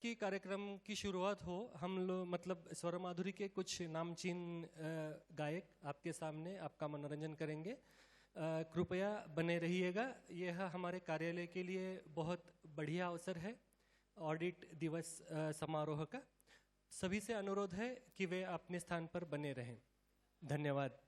की कार्यक्रम की शुरुआत हो, हम लोग मतलब स्वर माधुरी के कुछ नामचीन गायक आपके सामने आपका मनोरंजन करेंगे। कृपया बने रहिएगा। यह हमारे कार्यालय के लिए बहुत बढ़िया अवसर है, ऑडिट दिवस समारोह का। सभी से अनुरोध है कि वे अपने स्थान पर बने रहें। धन्यवाद।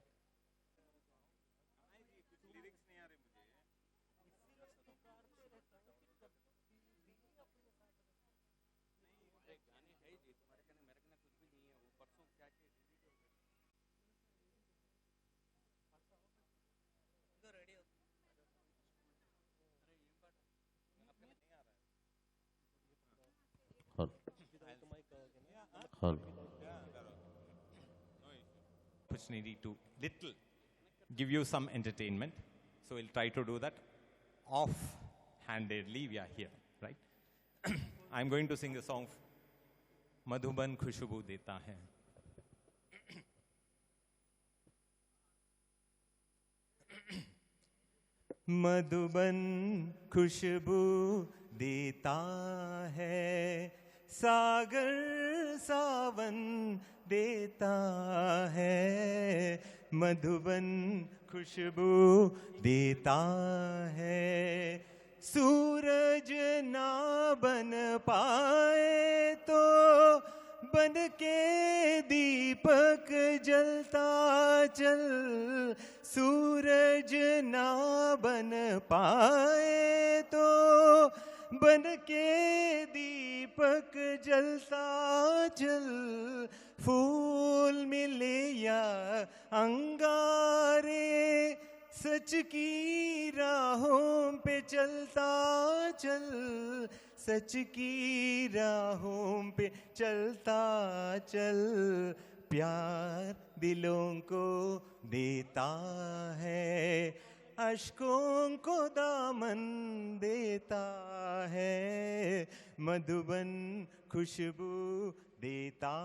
Opportunity to little give you some entertainment, so we'll try to do that off-handedly. We are here, right? I'm going to sing a song, Madhuban Khushbu Deta Hai. Madhuban खुशबू देता है, सागर सावन देता है, मधुबन खुशबू देता है। सूरज ना बन पाए तो बन के दीपक जलता चल, सूरज ना बन पाए तो बन के दीपक जलता चल। फूल मिले या अंगारे, सच की राहों पे चलता चल, सच की राहों पे चलता चल। प्यार दिलों को देता है, अश्कों को दामन देता है, मधुबन खुशबू देता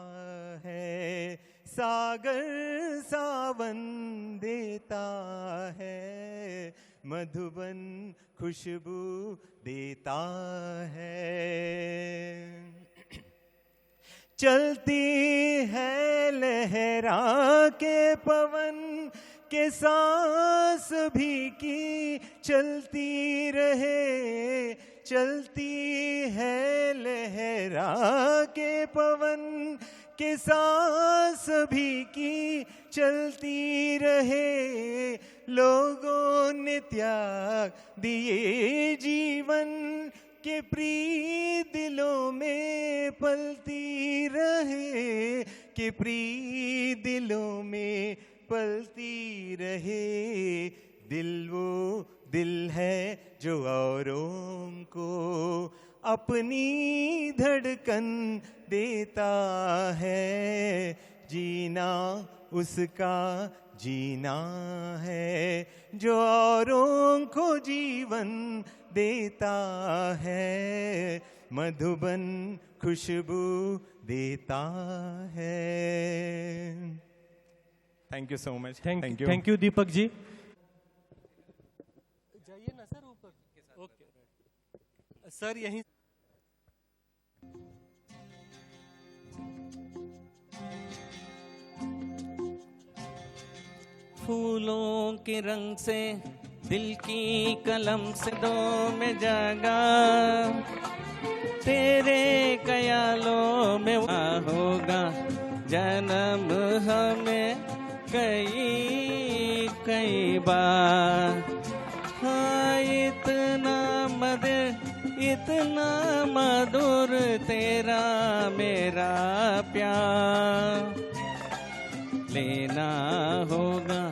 है, सागर सावन देता है, मधुबन खुशबू देता है। चलती है लहरा के पवन के सांस भी की चलती रहे, चलती है लहरा के पवन के सांस भी की चलती रहे। लोगों ने त्याग दिए जीवन के प्रिय दिलों में पलती रहे, के प्रिय दिलों में पलती रहे। दिल वो दिल है जो औरों को अपनी धड़कन देता है, जीना उसका जीना है जो औरों को जीवन देता है, मधुबन खुशबू देता है। Thank you so much. Thank you Deepak ji. जाइए ना सर ऊपर। ओके सर, यहीं फूलों के रंग से दिल की कलम से दो में जागा, तेरे ख्यालों में होगा जन्म हमें कई कई बार। हाँ इतना मधुर तेरा मेरा प्यार, लेना होगा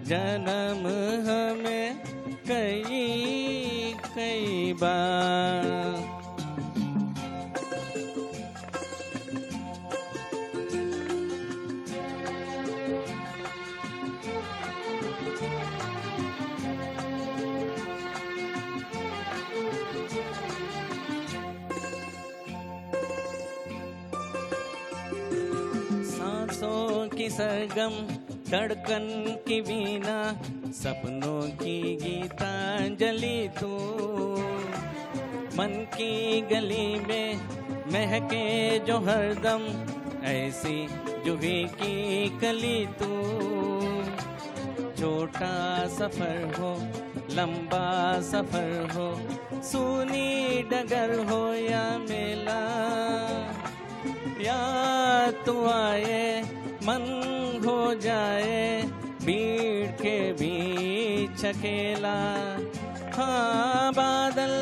जन्म हमें कई कई बार। सांसों की सरगम धड़कन की वीणा, सपनों की गीतांजलि तू। मन की गली में महके जो हरदम ऐसी जूही की कली तू। छोटा सफर हो लंबा सफर हो, सूनी डगर हो या मेला, या तू आए मन हो जाए भीड़ के बीच अकेला। हाँ बादल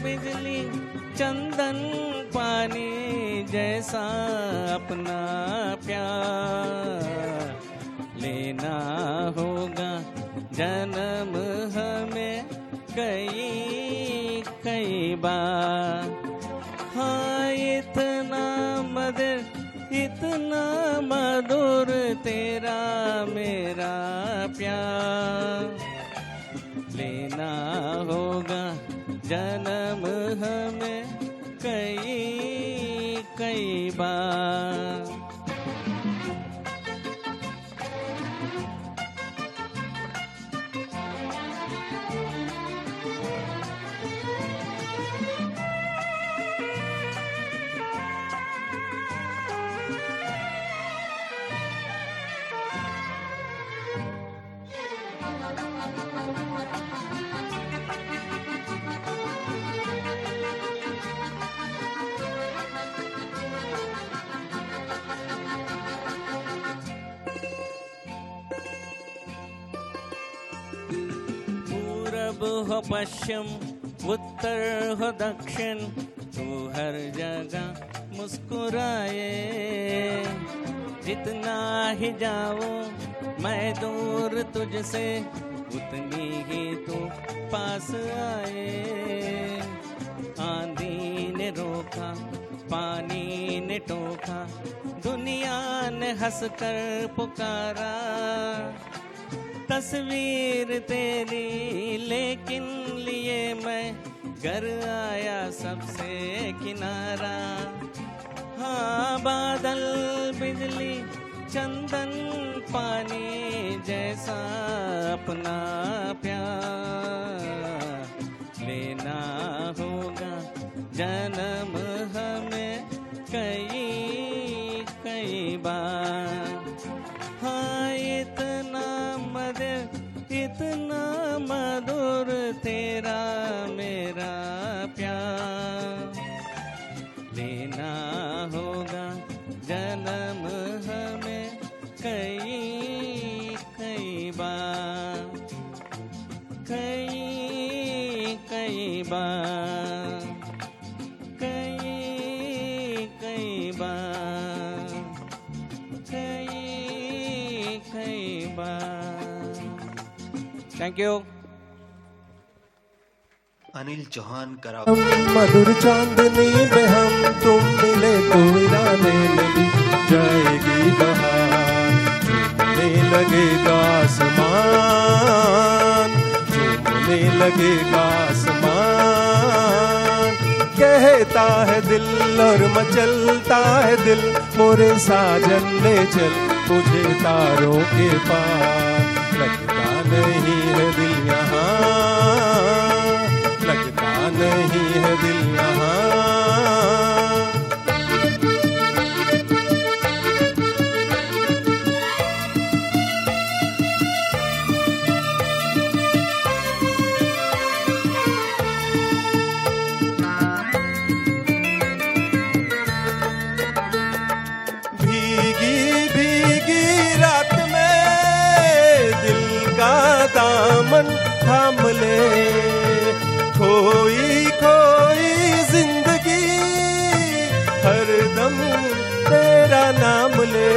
बिजली चंदन पानी जैसा अपना प्यार लेना होगा जन्म हमें कई कई बार। हाँ इतना मधुर तेरा मेरा प्यार लेना होगा जन्म हमें कई कई बार। हो पश्चिम उत्तर हो दक्षिण, तू हर जगह मुस्कुराए। जितना ही जाऊं मैं दूर तुझसे, उतनी ही तू पास आए। आंधी ने रोका पानी ने टोका, दुनिया ने हंसकर पुकारा। तस्वीर तेरी लेकिन लिए मैं घर आया सबसे किनारा। हाँ बादल बिजली चंदन पानी जैसा अपना प्यार लेना होगा जन्म हमें कई कई बार। हाँ इतना मधुर तेरा मेरा प्यार लेना होगा जन्म हमें कई कई बार, कई कई बार, कई कई बार, कई कई बार। Thank you. अनिल चौहान करा। मधुर चांदनी में हम तुम मिले तो वीराने में भी जाएगी बहार। झूमने लगेगा आसमान, झूमने लगेगा आसमान। कहता है दिल और मचलता है दिल, मोरे साजन ले चल मुझे तारों के पार। लगता नहीं है दिल यहाँ, लगता नहीं है दिल यहाँ। भीगी भीगी रात में दिल का दामन थाम ले, खोई खोई जिंदगी हरदम तेरा नाम ले।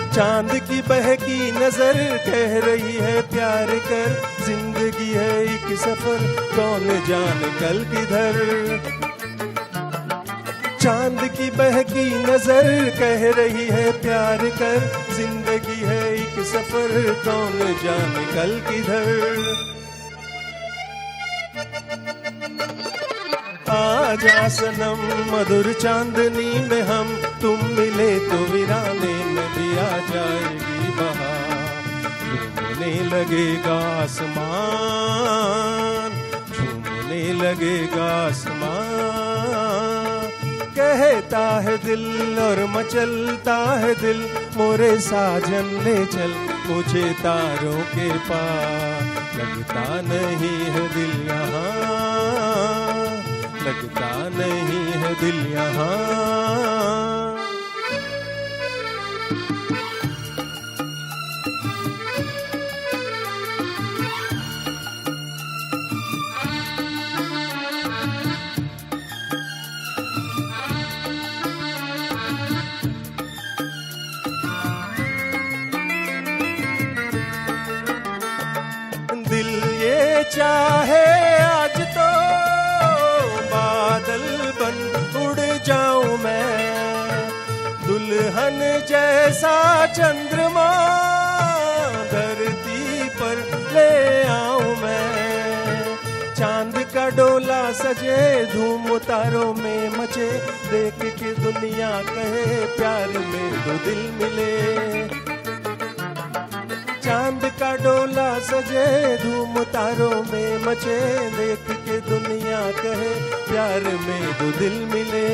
चांद की बहकी नजर कह रही है प्यार कर, जिंदगी है एक सफर कौन जाने कल किधर। चांद की बहकी नजर कह रही है प्यार कर, जिंदगी है एक सफर कौन जाने कल किधर। आजा सनम मधुर चांदनी में हम तुम मिले तो वीराने में भी आ जाएगी बहार। झूमने लगेगा आसमान, झूमने लगेगा आसमान। कहता है दिल और मचलता है दिल, मोरे साजन ले चल मुझे तारों के पार। लगता नहीं है दिल यहाँ, लगता नहीं है दिल यहाँ। दिल ये चाहे आज तो बादल बन उड़ जाऊं मैं, दुल्हन जैसा चंद्रमा धरती पर ले आऊं मैं। चांद का डोला सजे धूम तारों में मचे, देख के दुनिया कहे प्यार में दो दिल मिले। चांद का डोला सजे धूम तारों में मचे, देख के दुनिया कहे प्यार में दो दिल मिले।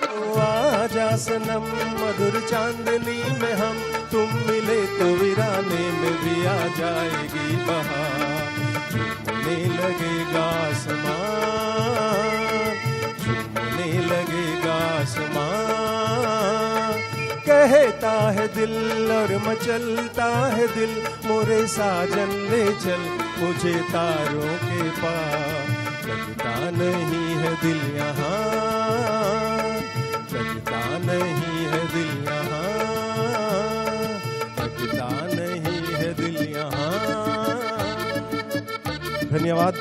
तो आजा सनम मधुर चांदनी में हम, तुम मिले तो वीराने में भी आ जाएगी बहार। झूमने लगेगा आसमान, झूमने लगेगा आसमान। कहता है दिल और मचलता है दिल, मोरे साजन ले चल मुझे तारों के पार। लगता नहीं है दिल यहाँ, लगता नहीं है दिल यहाँ, लगता नहीं है दिल यहाँ। धन्यवाद।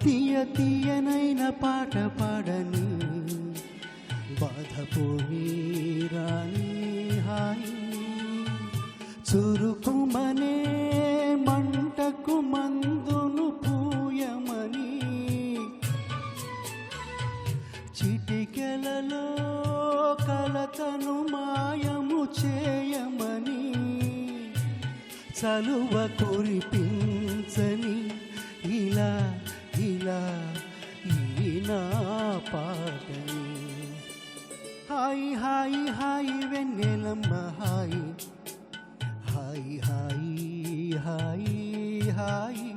తీయ తీయనైన పాట పాడని, బాధపోయి రాని హాయి, చురుకుమనే మంటకు మందును పూయమని, చిటికెలలో కలతను మాయము చేయమని, చలువ కురిపించని ఇలా ఇలా ఈ నా పాటని. హాయి హాయి హాయి వెన్నెలమ్మ హాయి, హాయి హాయి హాయి హాయి.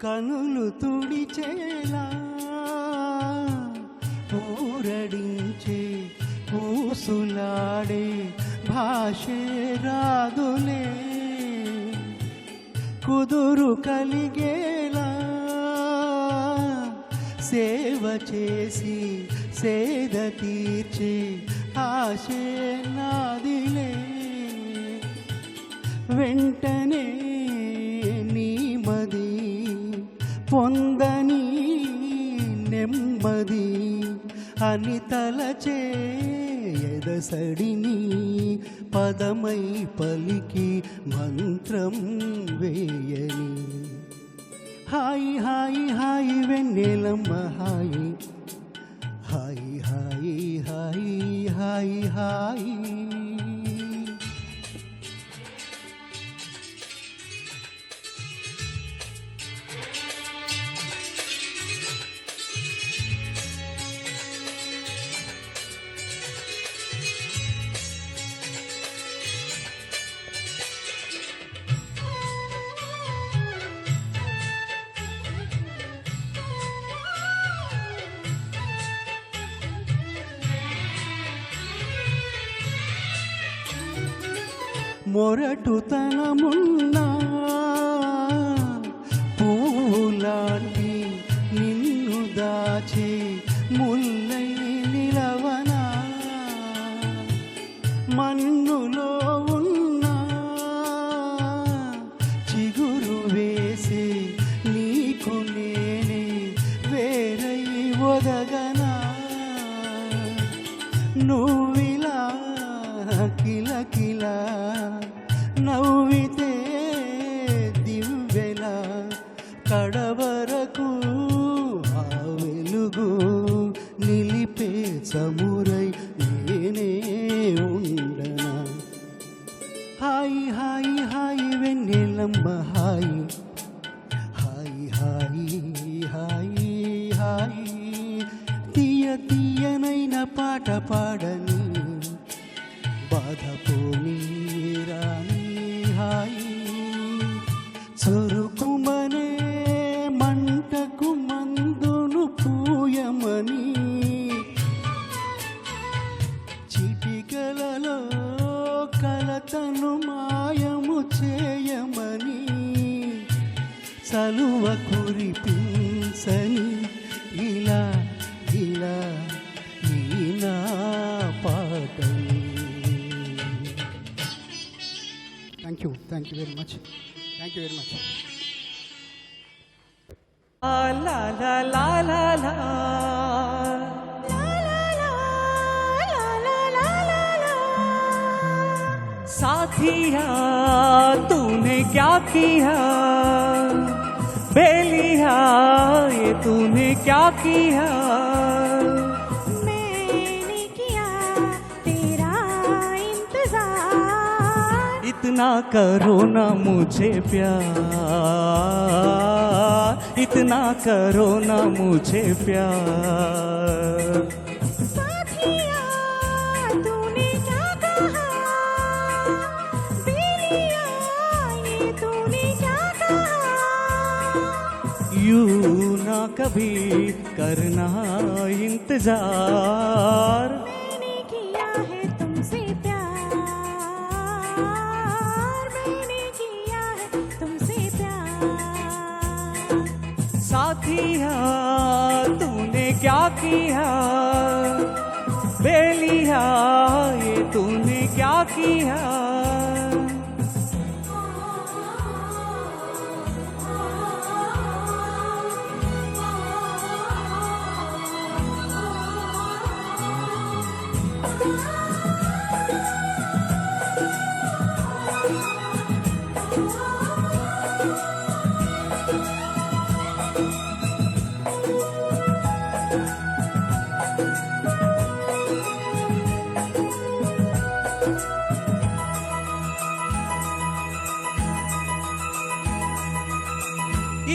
కనులు తుడిచేలా ఊరడించే ఊసులాడే భాషే రాదులే, కుదురు కలిగేలా సేవ చేసి సేద తీర్చే ఆశే నాదిలే. వెంటనే నీ మది పొందని నెమ్మది అని తలచే ఎదసడిని పదమై పలికి మంత్రం వేయని. హాయి హాయి హాయి వెన్నెలమ్మ హాయి హాయి హాయి హాయి హాయి హాయి మొరటుతనమున్నా పూలాంటి నిన్ను దాచి ముల్లై నిలవనా మన్నులో ఉన్నా చిగురు వేసి నీకు నేనే వేరై ఒదగనా నువ్విలా కిలకిలా నవ్వితే దివ్వెలా కడవరకు ఆ వెలుగు నిలిపే సమురై నేనే ఉండనా హాయి హాయి హాయి వెన్నెలమ్మ హాయి హాయి హాయి హాయి హాయి తీయ తీయనైన పాట పాడని బాధపోని రాని హాయి చొరుకుమనే మంటకు మందును పూయమని చిటికలలో కలతను మాయము చేయమని చలువ కురిపించని ఇలా ఇలా ఈ నా పాటని Thank you very much. Thank you very much. La la la la la. साथिया तूने क्या किया बेलिया ये तूने क्या किया मैंने किया तेरा इंतजार इतना करो ना मुझे प्यार इतना करो ना मुझे प्यार साथिया तूने क्या कहा बेलिया ये तूने क्या कहा यूं ना कभी करना इंतजार मैंने किया है तुमसे प्यार मैंने किया है तुमसे प्यार साथिया तूने क्या किया बेलिया ये तूने क्या किया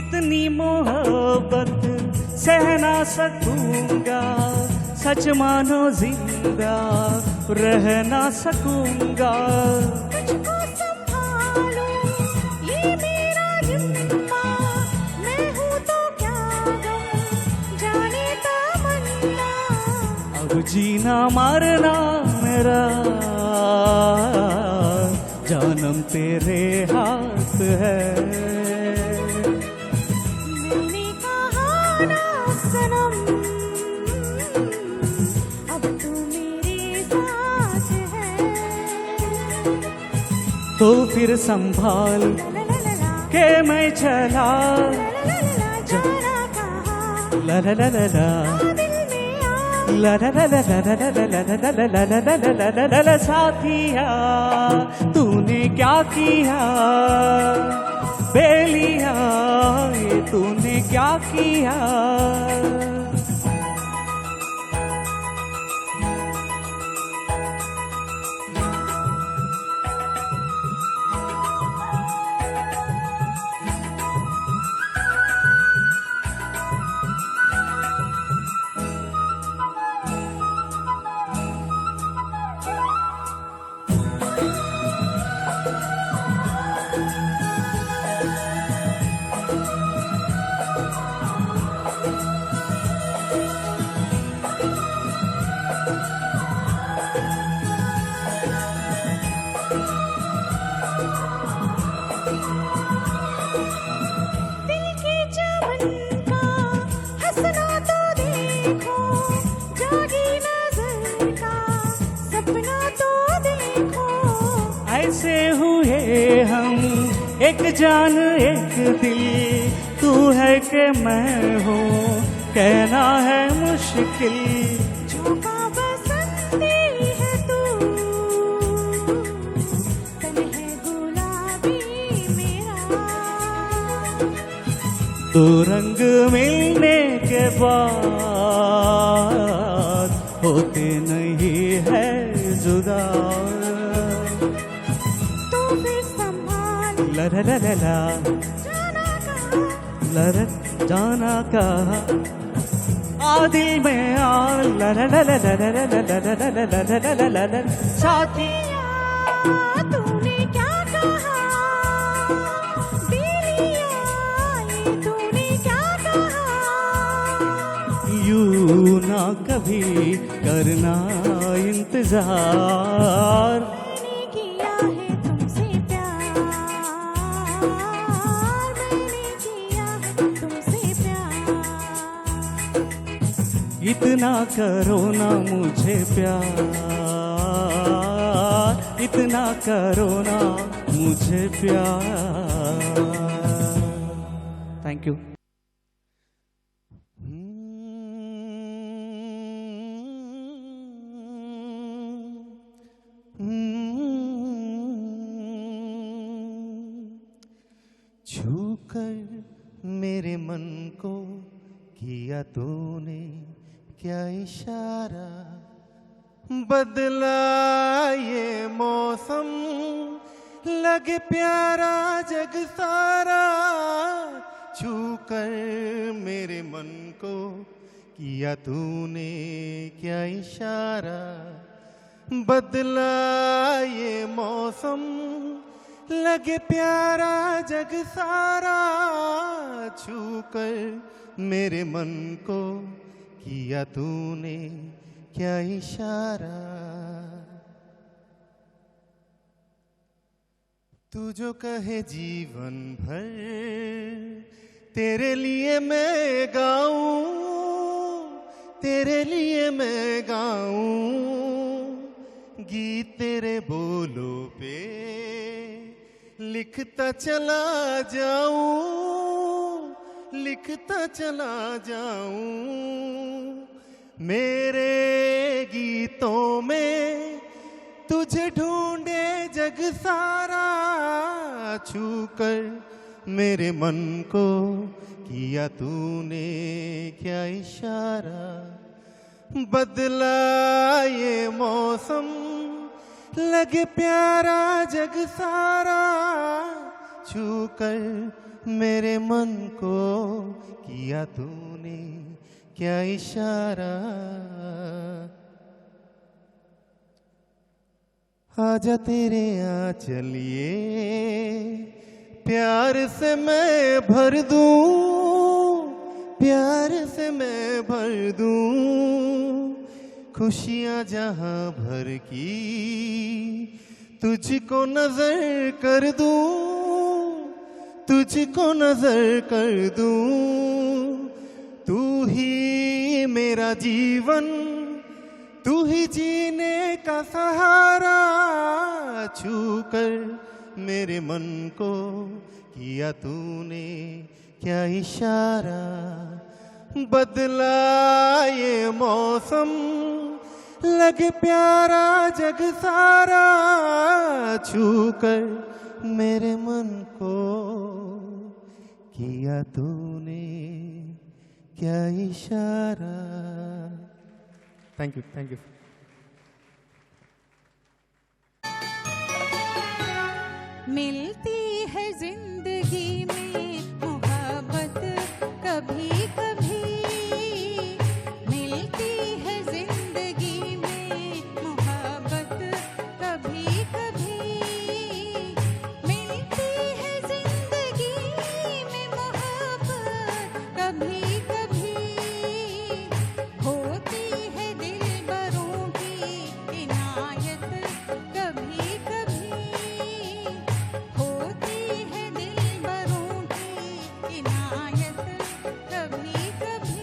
इतनी मोहब्बत सह ना सकूंगा सच मानो जिंदा रह ना सकूंगा तुझको संभालूं ये मेरा जिम्मा मैं हूँ तो क्या गम जाने तमन्ना अब जीना मारना मेरा जानम तेरे हाथ है मैंने कहा ना सनम अब तू मेरे साथ है तो फिर संभाल ला ला ला ला के मैं चला जाना कहा ला ला ला ला ला दिल में आ ला ला ला ला ला ला ला ला ला ला ला ला ला ला ला साथिया तूने क्या किया बेलिया ये तूने क्या किया। दिल की चमन का हंसना तो देखो, जागी नजर का सपना तो देखो। ऐसे हुए हम एक जान एक दिल, तू है कि मैं हूँ कहना है मुश्किल। झोंका बसंती है तू, तन है गुलाबी मेरा। दो रंग मिलने के बाद होते नहीं है जुदा। तो फिर संभाल ला ला ला ला ला, जाना कहाँ, ला ला जाना कहा आ दिल में आ। ला ला ला ला ला ला ला ला ला ला ला ला ला ला ला। साथी दिया तूने क्या कहा, दिलिया ये तूने क्या कहा। यूं ना कभी करना इंतजार। मैंने किया है तुमसे प्यार, मैंने किया है तुमसे प्यार। इतना करो ना मुझे प्यार, इतना करो ना मुझे प्यार। Thank you. छूकर मेरे मन को किया तूने क्या इशारा, बदला ये मौसम लगे प्यारा जग सारा। छूकर मेरे मन को किया तूने क्या इशारा, बदला ये मौसम लगे प्यारा जग सारा। छूकर मेरे मन को किया तूने क्या इशारा। तू जो कहे जीवन भर तेरे लिए मैं गाऊं, तेरे लिए मैं गाऊं। गीत तेरे बोलों पे लिखता चला जाऊं, लिखता चला जाऊं। मेरे गीतों में तुझे ढूंढे जग सारा। छूकर मेरे मन को किया तूने क्या इशारा, बदला ये मौसम लगे प्यारा जग सारा। छूकर मेरे मन को किया तूने क्या इशारा। आजा तेरे आंचलिए प्यार से मैं भर दूं, प्यार से मैं भर दूं। खुशियां जहां भर की तुझको नजर कर दूं, तुझको नजर कर दूं। तू ही मेरा जीवन, तू ही जीने का सहारा। छूकर मेरे मन को किया तूने क्या इशारा, बदला ये मौसम लगे प्यारा जग सारा। छूकर मेरे मन को किया तूने क्या इशारा। Thank you, thank you. मिलती है जिंदगी में मोहब्बत कभी कभी, मिलती है जिंदगी में मोहब्बत कभी कभी, मिलती है जिंदगी में मोहब्बत कभी कभी, होती है दिलबरों की इनायत कभी कभी, होती है दिलबरों की इनायत कभी कभी।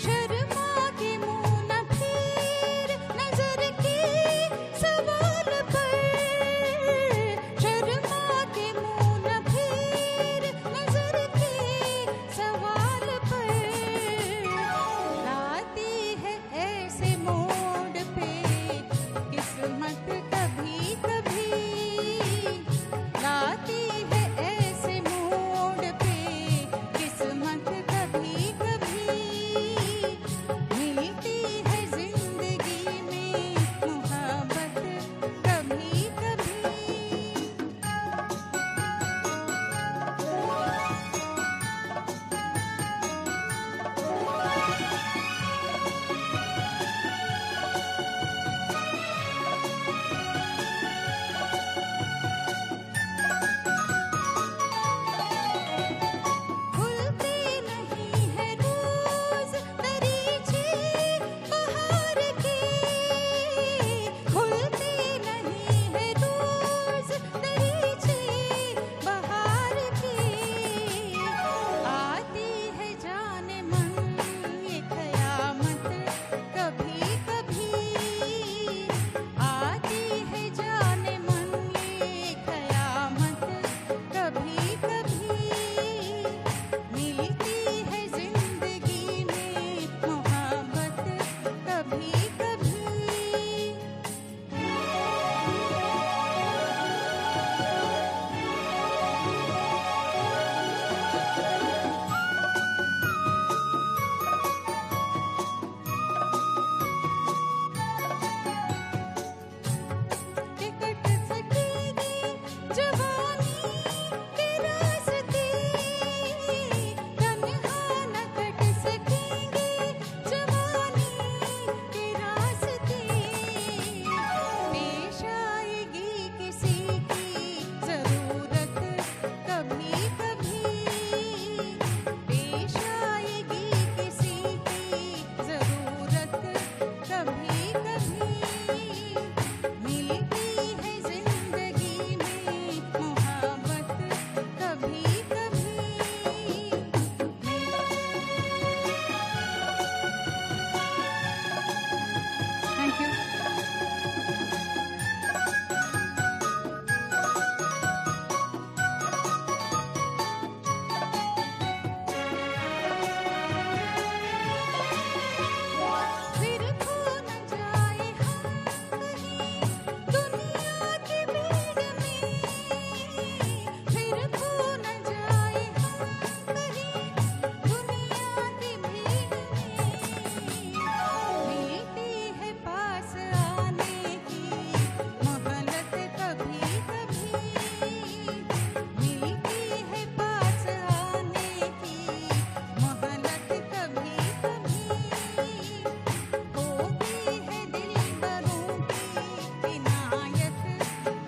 शर्मा के मुँह न फेर नजर के सवाल पर, शर्मा के मुँह न फेर नजर के सवाल पर, लाती है ऐसे मोड़ पे किस्मत कभी कभी, लाती है ऐसे मोड़ पे किस्मत कभी कभी, मिलती है जिंदगी में मोहब्बत कभी कभी। खुलते नहीं है रोज दरीचे बहार के, खुलते नहीं है रोज दरीचे बहार के, आती है जाने मन ये क़यामत कभी कभी, आती है जाने मन ये क़यामत कभी कभी, मिलती है जिंदगी में मोहब्बत कभी कभी। के कट सकेगी जवानी के रास्ते, तन्हा न कट सकेंगे जवानी के रास्ते, पेश आएगी किसी की जरूरत कभी कभी, पेश आएगी किसी की जरूरत कभी कभी, मिलती है जिंदगी में मोहब्बत कभी कभी। Thank you. फिर खो न जाए हम कहीं दुनिया की भीड़ में, फिर खो न जाए हम कहीं दुनिया की भीड़ में, मिलती है पास आने की मोहलत कभी कभी, मिलती है पास आने की मोहलत कभी कभी, होती है दिलबरों की इनायत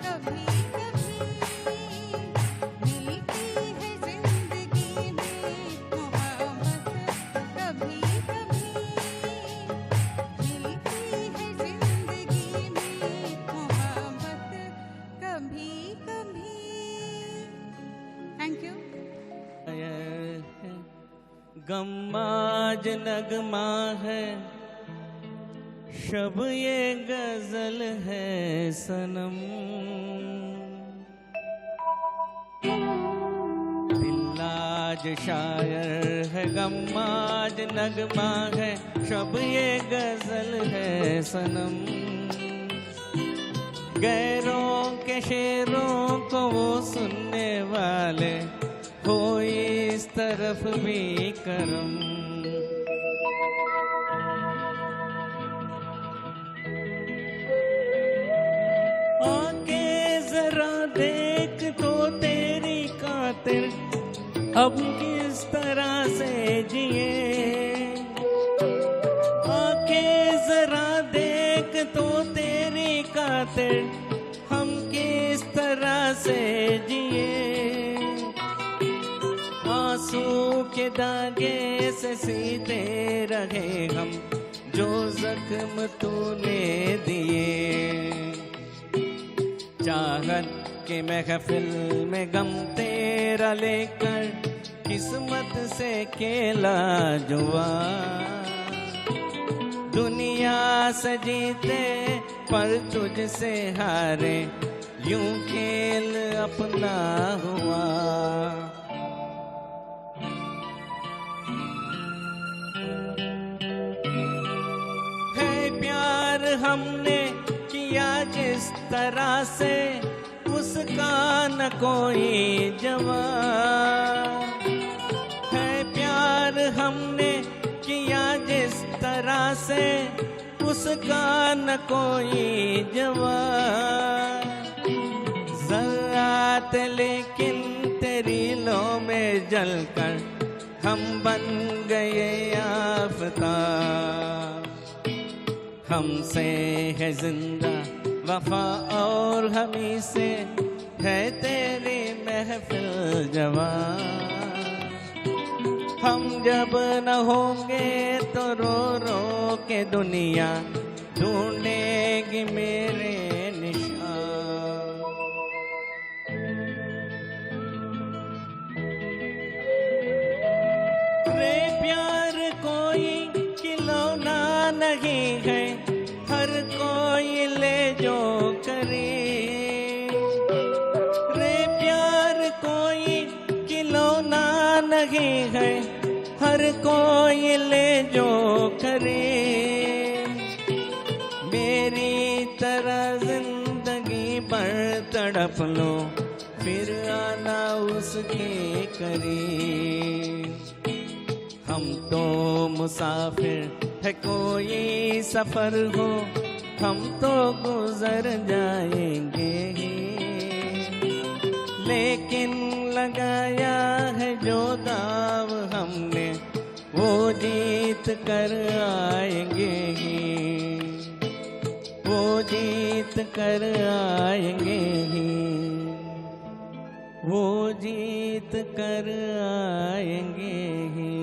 कभी कभी, मिलती है जिंदगी में मोहब्बत कभी कभी, मिलती है जिंदगी में मोहब्बत कभी कभी। Thank you. गम्मा ज नगमा है शब ये गजल है सनम, दिल आज शायर है, गम आज नगमा है, शब ये गजल है सनम। गैरों के शेरों को वो सुनने वाले हो इस तरफ भी करम। आके जरा देख तो तेरी खातिर अब किस तरह से जिए। आके जरा देख तो तेरी खातिर हम किस तरह से जिए। आंसू के दागे से सीते रहे हम जो जख्म तूने दिए। चाहत के महफिल में गम तेरा लेकर किस्मत से खेला जुआ। दुनिया से जीते पर तुझसे हारे, यूं खेल अपना हुआ। है प्यार हमने किया जिस तरह से, उसका न कोई जवाब। है प्यार हमने किया जिस तरह से, उसका न कोई जवाब। ज़र्रात लेकिन तेरी लो में जलकर हम बन गए आफ़ताब। हमसे है जिंदा वफा और हमी से है तेरी महफिल जवान। हम जब न होंगे तो रो रो के दुनिया ढूंढेगी मेरे निशान। रे प्यार कोई खिलौना नहीं है, हर कोई ले जो करे। रे प्यार कोई खिलौना नहीं है, हर कोई ले जो करे। मेरी तरह जिंदगी पर तड़प लो, फिर आना उसके करीब। हम तो मुसाफिर है, कोई सफर हो हम तो गुजर जाएंगे ही। लेकिन लगाया है जो दाव हमने, वो जीत कर आएंगे ही। वो जीत कर आएंगे ही। वो जीत कर आएंगे ही।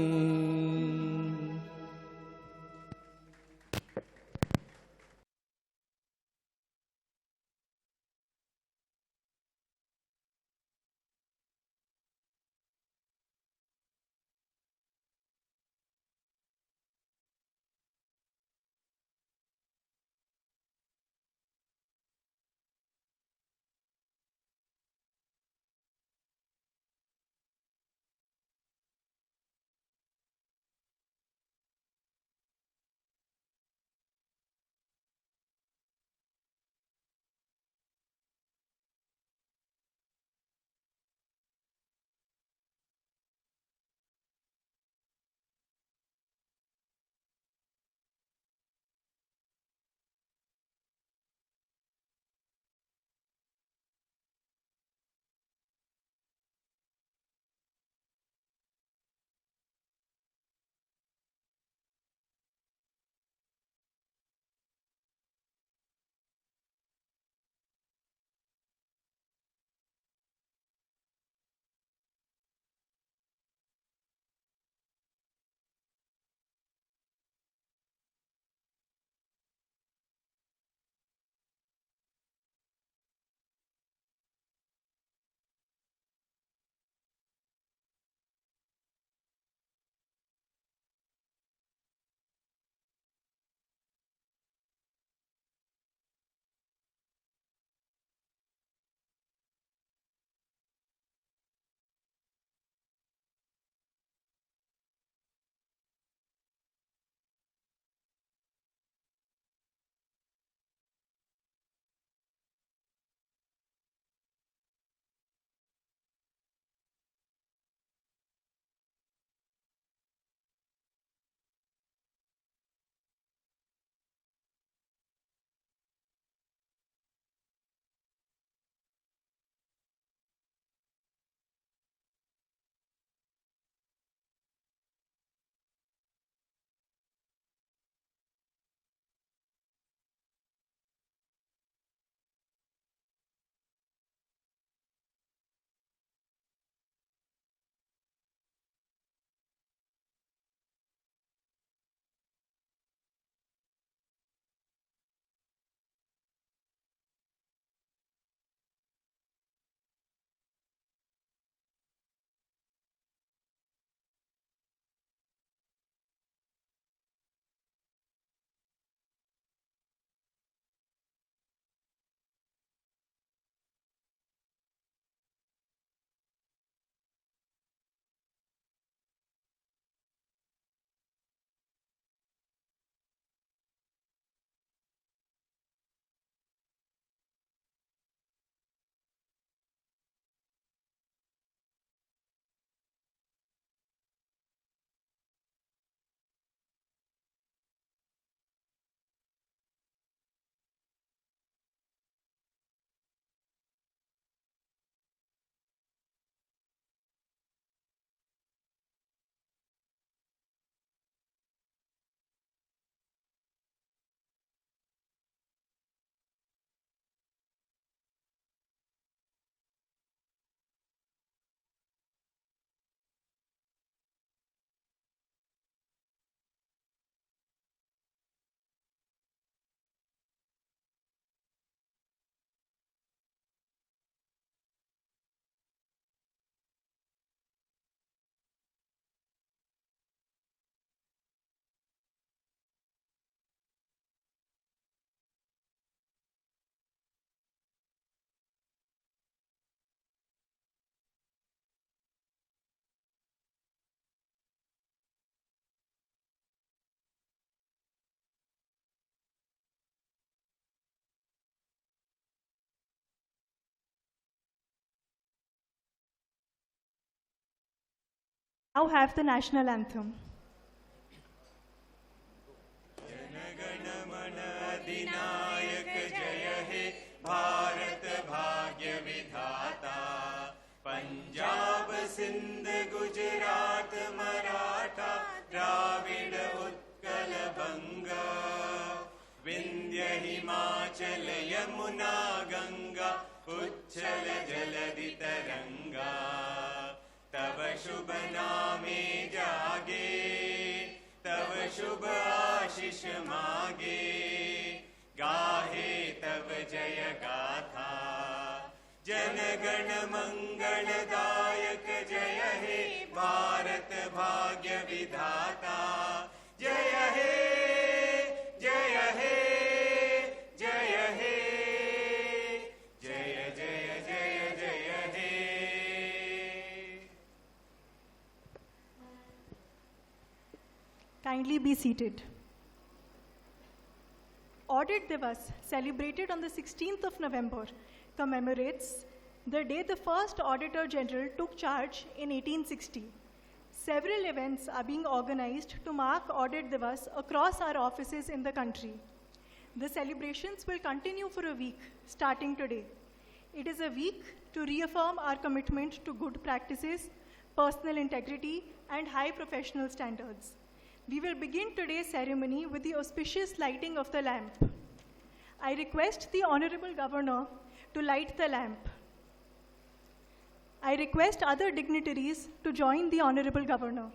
Now have the national anthem. अधिनायक जय हे भारत भाग्य विधाता पंजाब सिंध गुजरात मराठा द्राविड उत्कल बंगा विंध्य हिमाचल यमुना गंगा उच्छल जलधि तरंगा तब शुभ नामे जागे तब शुभ आशीष मागे गाहे तब जय गाथा जन गण मंगलदायक जय हे भारत भाग्य विधाता जय हे जय हे जय हे जय जय जय जय हे Kindly be seated. Audit Divas, celebrated on the 16th of November, commemorates the day the first Auditor General took charge in 1860. Several events are being organized to mark Audit Divas across our offices in the country. The celebrations will continue for a week, starting today. It is a week to reaffirm our commitment to good practices, personal integrity, and high professional standards. We will begin today's ceremony with the auspicious lighting of the lamp. I request the Honorable Governor to light the lamp. I request other dignitaries to join the Honorable Governor.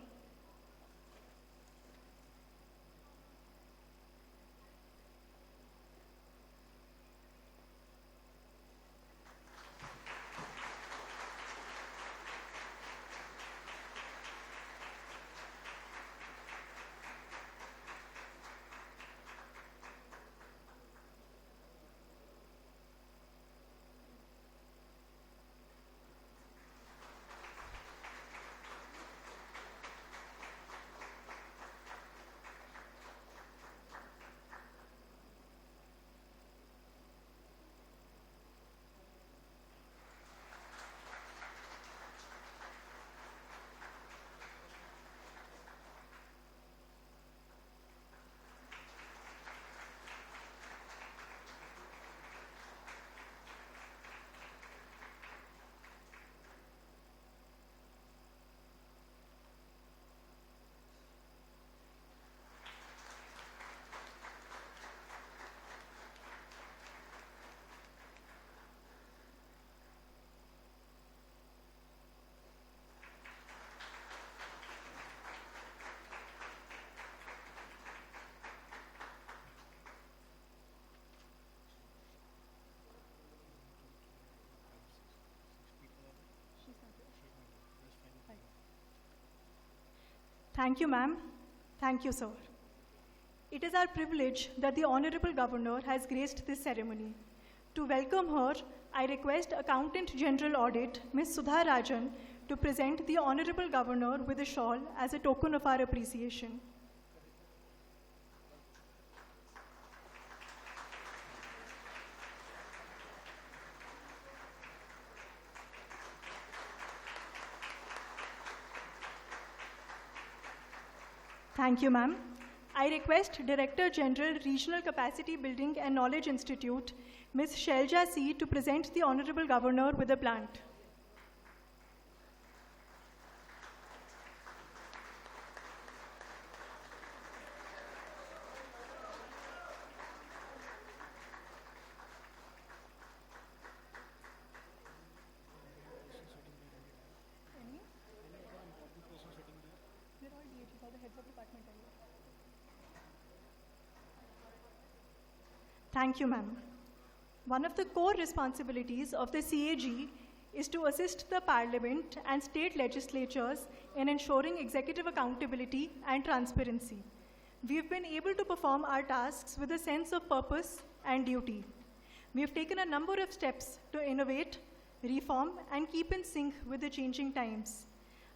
Thank you, ma'am. Thank you, sir. It is our privilege that the Honorable Governor has graced this ceremony. To welcome her, I request Accountant General Audit, Ms. Sudha Rajan, to present the Honorable Governor with a shawl as a token of our appreciation. Thank you, ma'am. I request Director General, Regional Capacity Building and Knowledge Institute, Ms. Shelja C., to present the Honorable Governor with a plant. Thank you, ma'am. One of the core responsibilities of the CAG is to assist the Parliament and state legislatures in ensuring executive accountability and transparency. We've been able to perform our tasks with a sense of purpose and duty. We have taken a number of steps to innovate, reform, and keep in sync with the changing times.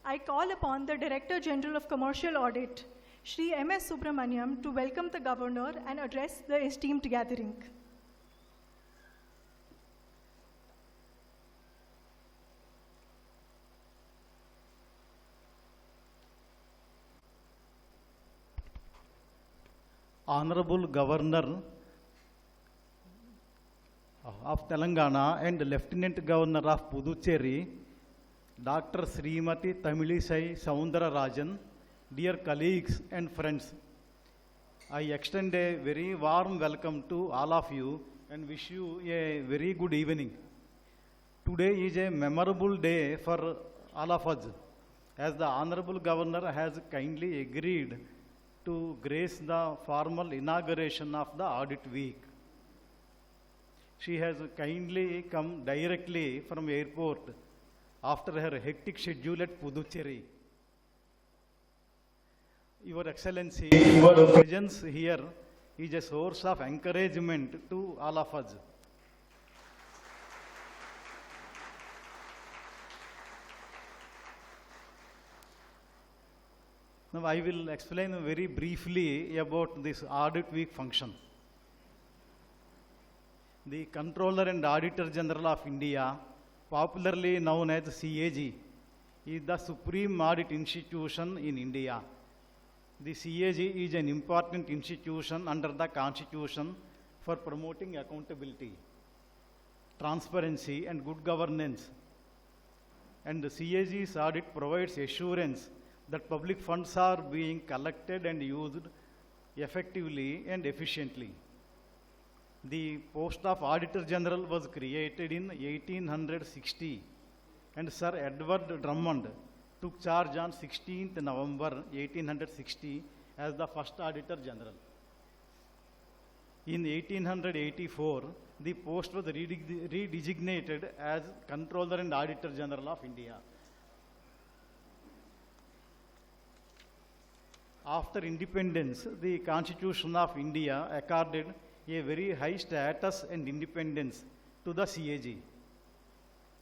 I call upon the Director General of Commercial Audit, Shri M.S. Subramaniam, to welcome the Governor and address the esteemed gathering. Honorable Governor of Telangana and Lieutenant Governor of Puducherry, Dr. Srimati Tamilisai Soundararajan, dear colleagues and friends, I extend a very warm welcome to all of you and wish you a very good evening. Today is a memorable day for all of us, as the Honorable Governor has kindly agreed to grace the formal inauguration of the Audit Week. She has kindly come directly from airport after her hectic schedule at Puducherry. Your Excellency, your presence here is a source of encouragement to all of us. Now I will explain very briefly about this Audit Week function. The Controller and Auditor General of India, popularly known as CAG, is the supreme audit institution in India. The CAG is an important institution under the Constitution for promoting accountability, transparency, and good governance. And the CAG's audit provides assurance that public funds are being collected and used effectively and efficiently. The post of Auditor General was created in 1860, and Sir Edward Drummond took charge on 16th November 1860 as the first Auditor General. In 1884, the post was redesignated as Controller and Auditor General of India. After independence, the Constitution of India accorded a very high status and independence to the CAG.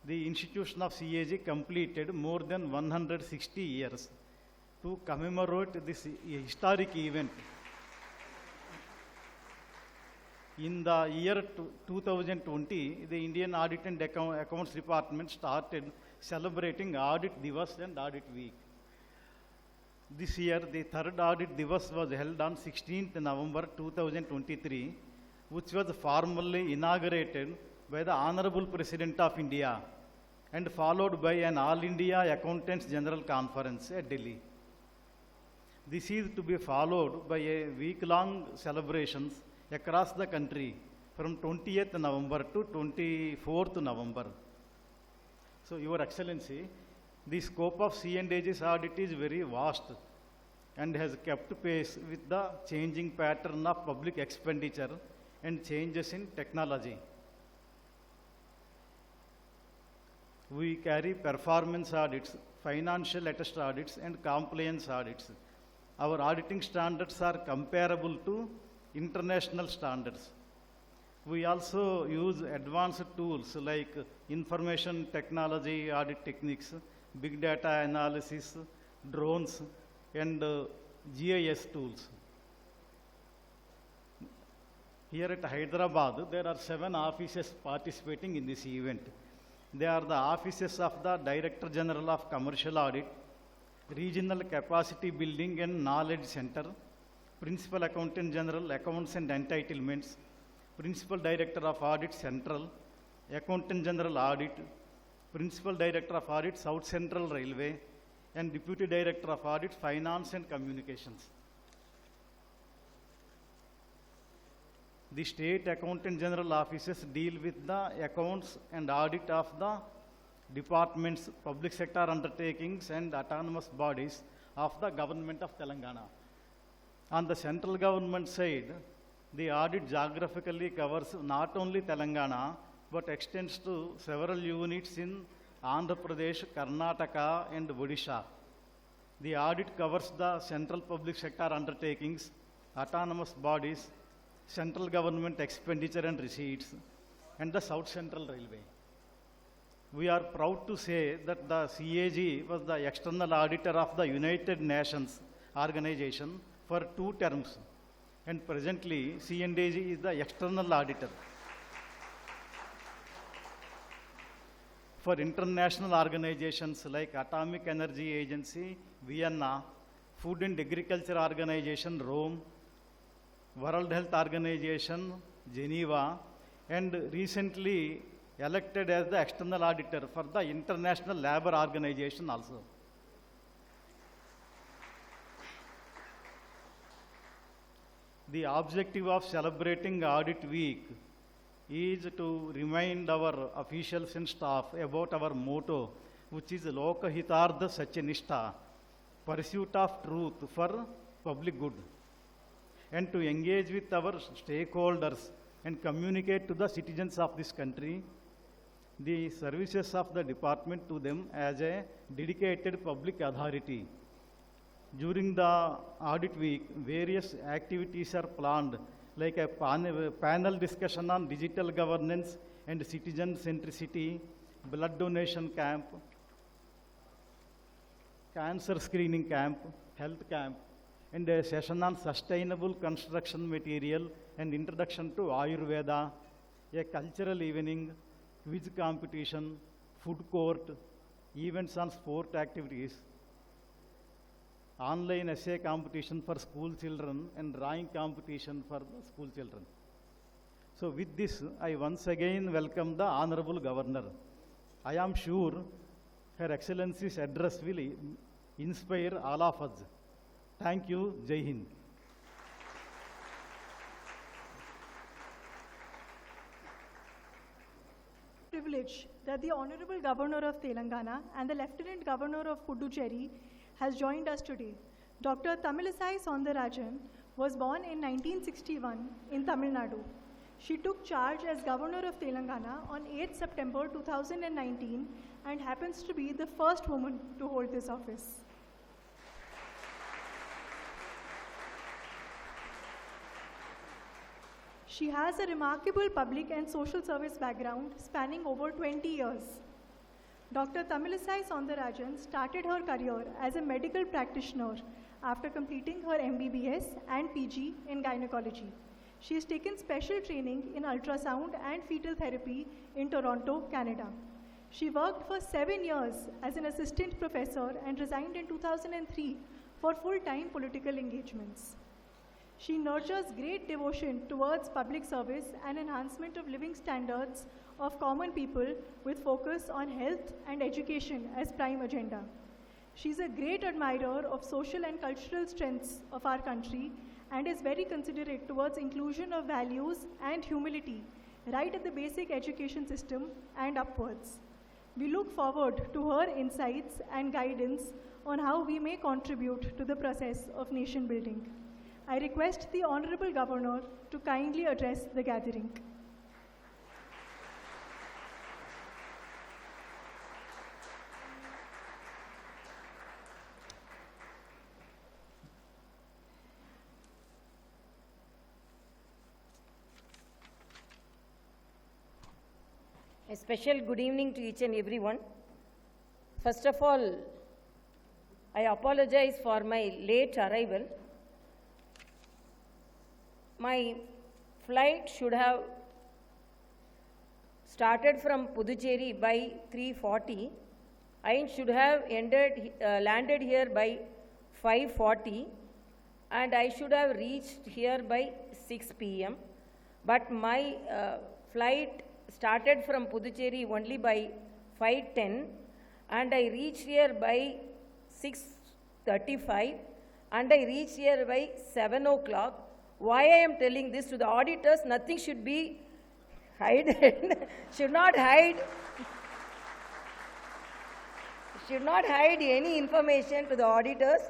The institution of CAG completed more than 160 years. To commemorate this historic event, in the year 2020, the Indian Audit and Accounts Department started celebrating Audit Divas and Audit Week. This year, the third Audit Divas was held on 16th November 2023, which was formally inaugurated by the Honorable President of India and followed by an All India Accountants General Conference at Delhi. This is to be followed by a week-long celebrations across the country from 20th November to 24th November. So, Your Excellency, the scope of C&AG's audit is very vast and has kept pace with the changing pattern of public expenditure and changes in technology. We carry performance audits, financial attest audits, and compliance audits. Our auditing standards are comparable to international standards. We also use advanced tools like information technology audit techniques, big data analysis, drones, and GIS tools. Here at Hyderabad, there are 7 offices participating in this event. They are the offices of the Director General of Commercial Audit, Regional Capacity Building and Knowledge Center, Principal Accountant General, Accounts and Entitlements, Principal Director of Audit Central, Accountant General Audit, Principal Director of Audit South Central Railway, and Deputy Director of Audit Finance and Communications. The State Accountant General offices deal with the accounts and audit of the departments, public sector undertakings, and autonomous bodies of the Government of Telangana. On the central government side, the audit geographically covers not only Telangana, but extends to several units in Andhra Pradesh, Karnataka, and Odisha. The audit covers the central public sector undertakings, autonomous bodies, central government expenditure and receipts, and the South Central Railway. We are proud to say that the CAG was the external auditor of the United Nations organization for 2 terms, and presently C&AG is the external auditor. For international organizations like Atomic Energy Agency, Vienna, Food and Agriculture Organization, Rome, World Health Organization, Geneva, and recently elected as the external auditor for the International Labour Organization also. The objective of celebrating Audit Week is to remind our officials and staff about our motto, which is Lokahitartha Satyanishta, pursuit of truth for public good, and to engage with our stakeholders and communicate to the citizens of this country the services of the department to them as a dedicated public authority. During the audit week, various activities are planned, like a panel discussion on digital governance and citizen centricity, blood donation camp, cancer screening camp, health camp, and a session on sustainable construction material and introduction to Ayurveda, a cultural evening, quiz competition, food court, events on sport activities, online essay competition for school children, and drawing competition for the school children. So with this, I once again welcome the Honorable Governor. I am sure Her Excellency's address will inspire all of us. Thank you. Jai Hind. Privilege that the Honorable Governor of Telangana and the Lieutenant Governor of Puducherry has joined us today. Dr. Tamilisai Soundarajan was born in 1961 in Tamil Nadu. She took charge as Governor of Telangana on 8 September 2019 and happens to be the first woman to hold this office. She has a remarkable public and social service background spanning over 20 years. Dr. Tamilisai Soundarajan started her career as a medical practitioner after completing her MBBS and PG in gynecology. She has taken special training in ultrasound and fetal therapy in Toronto, Canada. She worked for 7 years as an assistant professor and resigned in 2003 for full-time political engagements. She nurtures great devotion towards public service and enhancement of living standards of common people with focus on health and education as prime agenda. She is a great admirer of social and cultural strengths of our country and is very considerate towards inclusion of values and humility right at the basic education system and upwards. We look forward to her insights and guidance on how we may contribute to the process of nation building. I request the Honorable Governor to kindly address the gathering. A special good evening to each and everyone. First of all, I apologize for my late arrival. My flight should have started from Puducherry by 3:40. I should have landed here by 5:40, and I should have reached here by 6 p.m. But my flight started from Puducherry only by 5:10, and I reached here by 6:35, and I reached here by 7 o'clock. Why I am telling this to the auditors, nothing should be hidden, should not hide any information to the auditors.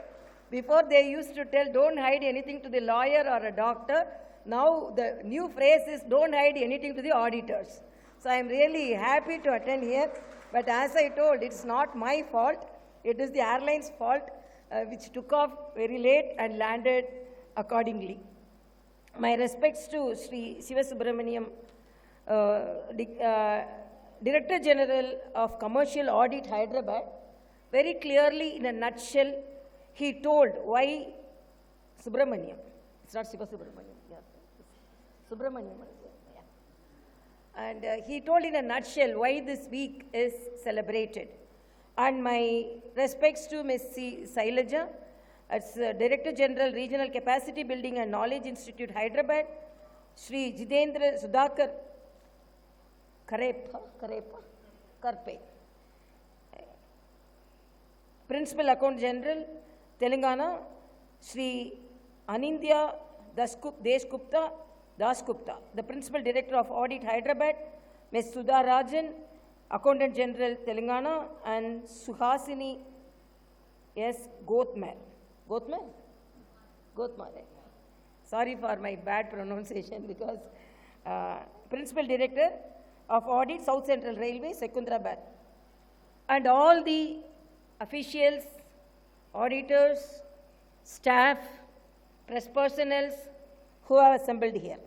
Before they used to tell, don't hide anything to the lawyer or a doctor. Now the new phrase is, don't hide anything to the auditors. So I am really happy to attend here. But as I told, it's not my fault. It is the airline's fault, which took off very late and landed accordingly. My respects to Sri Sivasubramaniam, Director General of Commercial Audit, Hyderabad. Very clearly, in a nutshell, he told why Subramaniam. It's not Sivasubramaniam. Yeah. Subramaniam. Yeah. And he told in a nutshell why this week is celebrated. And my respects to Ms. C. Sailaja, It's Director General, Regional Capacity Building and Knowledge Institute, Hyderabad, Shri Jitendra Sudhakar Karpe. Principal Accountant General, Telangana, Shri Anindya Dasgupta. The Principal Director of Audit, Hyderabad, Ms. Sudha Rajan, Accountant General, Telangana, and Suhasini S. Gothmar. Right? Sorry for my bad pronunciation because Principal Director of Audit, South Central Railway, Secunderabad. And all the officials, auditors, staff, press personnel who are assembled here.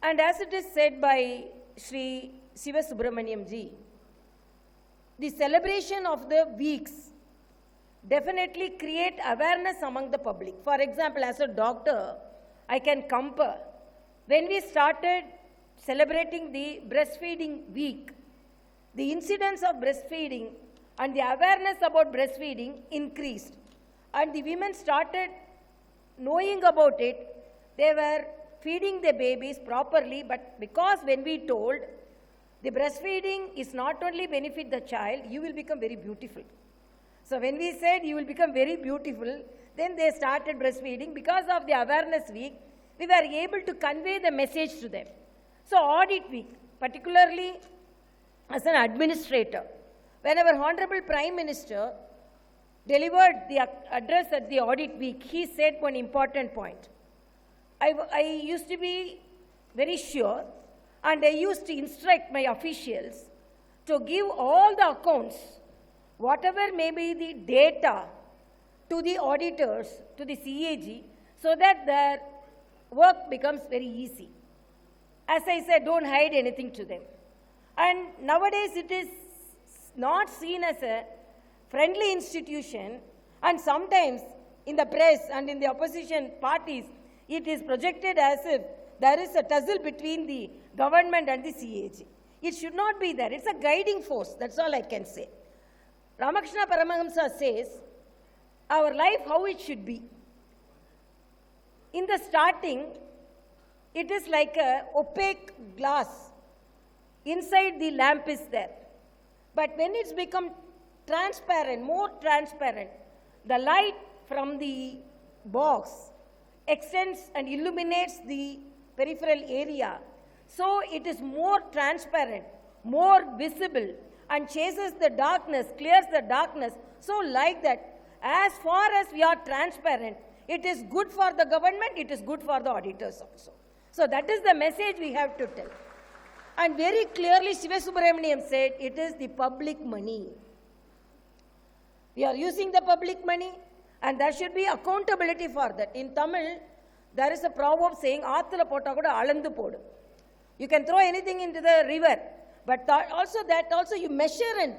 And as it is said by Sri Siva Subramaniam ji, the celebration of the weeks definitely create awareness among the public. For example, as a doctor, I can compare. When we started celebrating the breastfeeding week, the incidence of breastfeeding and the awareness about breastfeeding increased. And the women started knowing about it. They were feeding the babies properly, but because when we told the breastfeeding is not only benefit the child, you will become very beautiful. So when we said you will become very beautiful, then they started breastfeeding. Because of the awareness week, we were able to convey the message to them. So audit week, particularly as an administrator, when our Honorable Prime Minister delivered the address at the audit week, he said one important point. I used to be very sure, and I used to instruct my officials to give all the accounts, whatever may be the data, to the auditors, to the CAG, so that their work becomes very easy. As I said, don't hide anything to them. And nowadays it is not seen as a friendly institution, and sometimes in the press and in the opposition parties, it is projected as if there is a tussle between the government and the CAG. It should not be there. It's a guiding force. That's all I can say. Ramakrishna Paramahamsa says, our life, how it should be. In the starting, it is like a opaque glass. Inside the lamp is there. But when it's become transparent, more transparent, the light from the box extends and illuminates the peripheral area. So it is more transparent, more visible, and chases the darkness, clears the darkness. So like that, as far as we are transparent, it is good for the government, it is good for the auditors also. So that is the message we have to tell. And very clearly, Siva Subramaniam said, it is the public money. We are using the public money, and there should be accountability for that. In Tamil, there is a proverb saying, "Aathula potta kuda alandu podu." You can throw anything into the river, but that also you measure and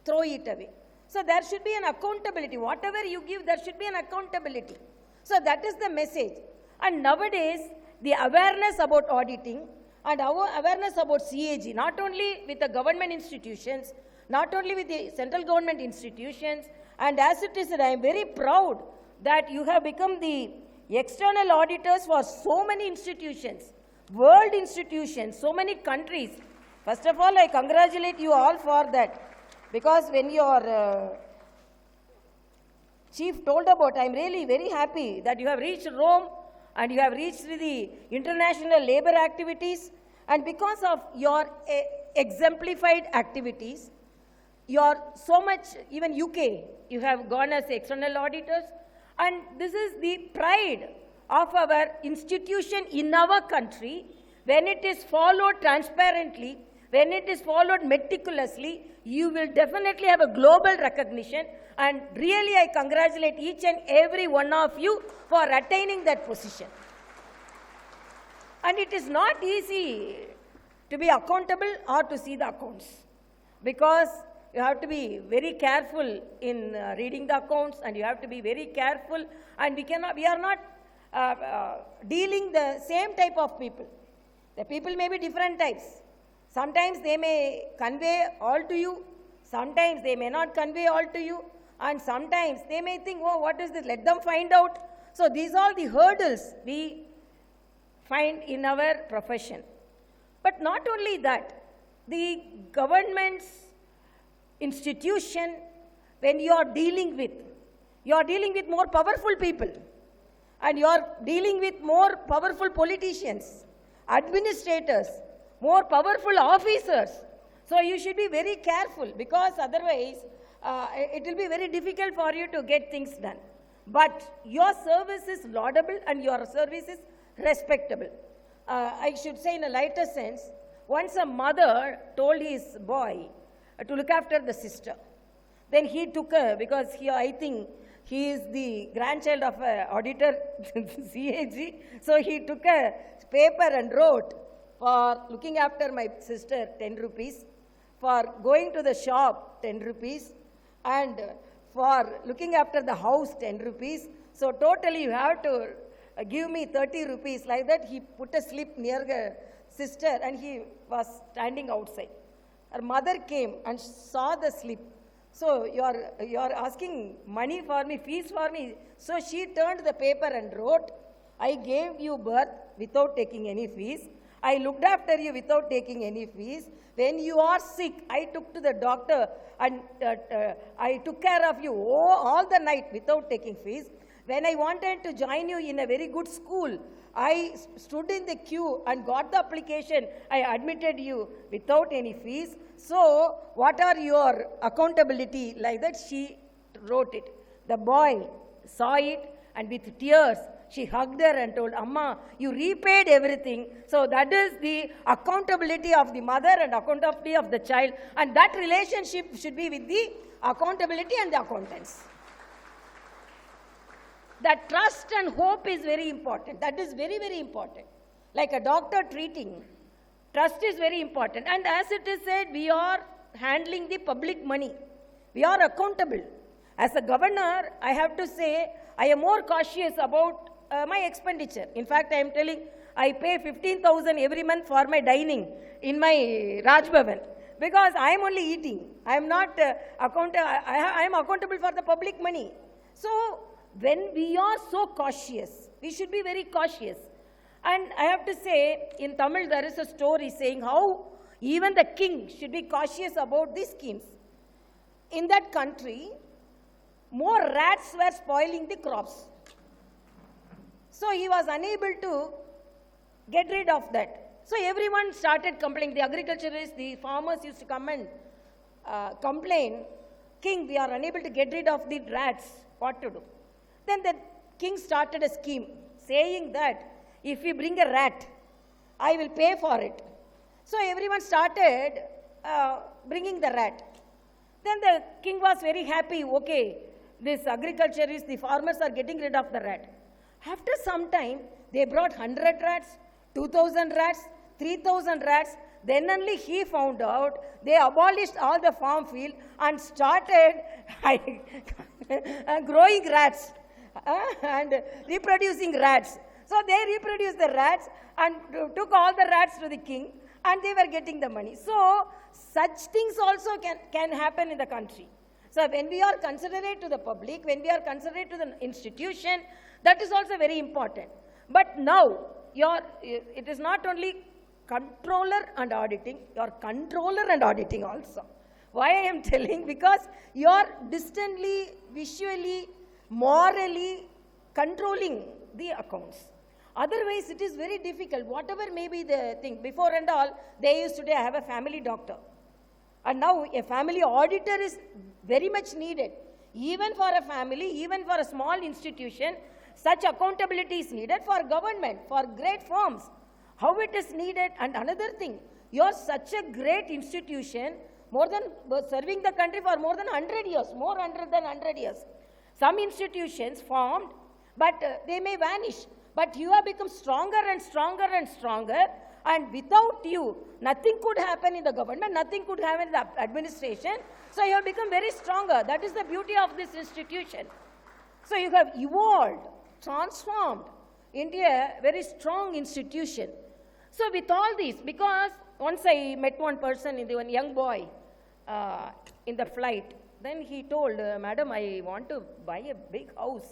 throw it away. So there should be an accountability. Whatever you give, there should be an accountability. So that is the message. And nowadays, the awareness about auditing and our awareness about CAG, not only with the government institutions, not only with the central government institutions, and as it is, I am very proud that you have become the external auditors for so many institutions, world institutions, so many countries. First of all, I congratulate you all for that, because when your chief told about, I am really very happy that you have reached Rome and you have reached the international labor activities, and because of your exemplified activities, your so much, even UK, you have gone as external auditors, and this is the pride of our institution in our country. When it is followed transparently, when it is followed meticulously, you will definitely have a global recognition, and really I congratulate each and every one of you for attaining that position. And it is not easy to be accountable or to see the accounts, because you have to be very careful in reading the accounts, and you have to be very careful, and we are not dealing the same type of people. The people may be different types. Sometimes they may convey all to you, sometimes they may not convey all to you, And sometimes they may think, oh, what is this? Let them find out. So these are the hurdles we find in our profession. But not only that, the government's institution, when you are dealing with more powerful people, and you are dealing with more powerful politicians, administrators, more powerful officers. So you should be very careful, because otherwise it will be very difficult for you to get things done. But your service is laudable and your service is respectable. I should say in a lighter sense, once a mother told his boy to look after the sister. Then he took her, because I think he is the grandchild of an auditor, CAG. So he took a paper and wrote, for looking after my sister, 10 rupees, for going to the shop, 10 rupees, and for looking after the house, 10 rupees. So totally you have to give me 30 rupees. Like that, he put a slip near her sister, and he was standing outside. Her mother came and saw the slip. So you are asking money for me, fees for me. So she turned the paper and wrote, I gave you birth without taking any fees. I looked after you without taking any fees. When you are sick, I took to the doctor and I took care of you all the night without taking fees. When I wanted to join you in a very good school, I stood in the queue and got the application. I admitted you without any fees. So what are your accountability? Like that, she wrote it. The boy saw it, and with tears, she hugged her and told, Amma, you repaid everything. So that is the accountability of the mother and accountability of the child. And that relationship should be with the accountability and the accountants. That trust and hope is very important. That is very, very important. Like a doctor treating, trust is very important. And as it is said, we are handling the public money. We are accountable. As a governor, I have to say, I am more cautious about my expenditure. In fact, I am telling, I pay 15,000 every month for my dining in my Raj Bhavan, because I am only eating. I am not I am accountable for the public money. So when we are so cautious, we should be very cautious. And I have to say, in Tamil there is a story saying how even the king should be cautious about these schemes. In that country, more rats were spoiling the crops. So he was unable to get rid of that. So everyone started complaining. The agriculturists, the farmers used to come and complain, King, we are unable to get rid of the rats. What to do? Then the king started a scheme saying that if we bring a rat, I will pay for it. So everyone started bringing the rat. Then the king was very happy. Okay, this agriculturists, the farmers are getting rid of the rat. After some time, they brought 100 rats, 2,000 rats, 3,000 rats. Then only he found out they abolished all the farm field and started growing rats and reproducing rats. So they reproduced the rats and took all the rats to the king, and they were getting the money. So such things also can happen in the country. So when we are considerate to the public, when we are considerate to the institution, that is also very important. But now, it is not only controller and auditing, you are controller and auditing also. Why I am telling? Because you are distantly, visually, morally controlling the accounts. Otherwise, it is very difficult. Whatever may be the thing, before and all, they used to have a family doctor. And now a family auditor is very much needed. Even for a family, even for a small institution, such accountability is needed for government, for great firms. How it is needed. And another thing, you are such a great institution, more than serving the country for more than 100 years, more than 100 years. Some institutions formed, but they may vanish. But you have become stronger and stronger and stronger. And without you, nothing could happen in the government, nothing could happen in the administration. So you have become very stronger. That is the beauty of this institution. So you have evolved, transformed into a very strong institution. So with all this, because once I met one person, one young boy in the flight, Then he told, Madam, I want to buy a big house.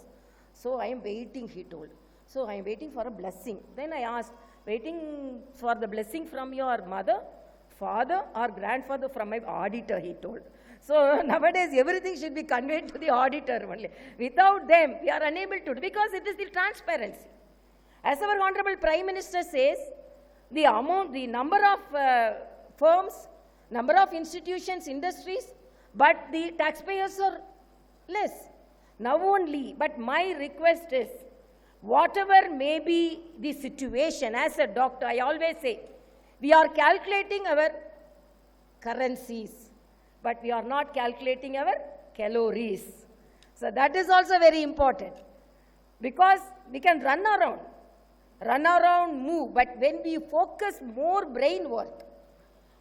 So I am waiting, he told. So I am waiting for a blessing. Then I asked, waiting for the blessing from your mother, father or grandfather? From my auditor, he told. So nowadays everything should be conveyed to the auditor only. Without them, we are unable to, because it is the transparency. As our Honorable Prime Minister says, the amount, the number of firms, number of institutions, industries, but the taxpayers are less. Now only, but my request is, whatever may be the situation, as a doctor, I always say, we are calculating our currencies, but we are not calculating our calories. So that is also very important, because we can run around, move, but when we focus more brain work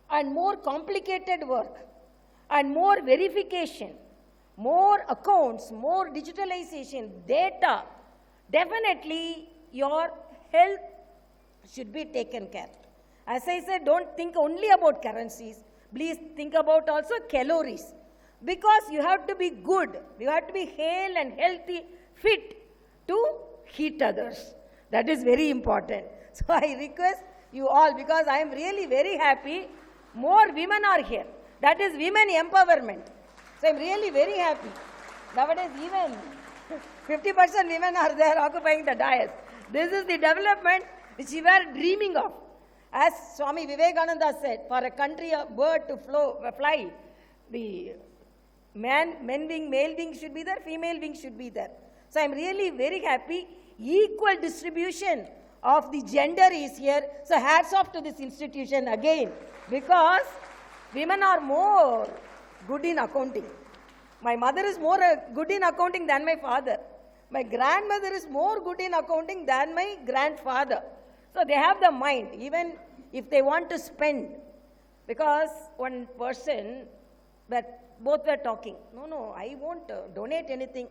and more complicated work and more verification, more accounts, more digitalization, data, definitely your health should be taken care. As I said, don't think only about currencies. Please think about also calories. Because you have to be good. You have to be hale and healthy, fit to heat others. That is very important. So I request you all, because I am really very happy, more women are here. That is women empowerment. So I am really very happy. Nowadays even 50% women are there occupying the dais. This is the development which we were dreaming of. As Swami Vivekananda said, for a country, a bird to fly, the male wing should be there, female wing should be there. So I am really very happy. Equal distribution of the gender is here. So hats off to this institution again, because women are more good in accounting. My mother is more good in accounting than my father. My grandmother is more good in accounting than my grandfather. So they have the mind, even if they want to spend. Because one person, both were talking, no, I won't donate anything.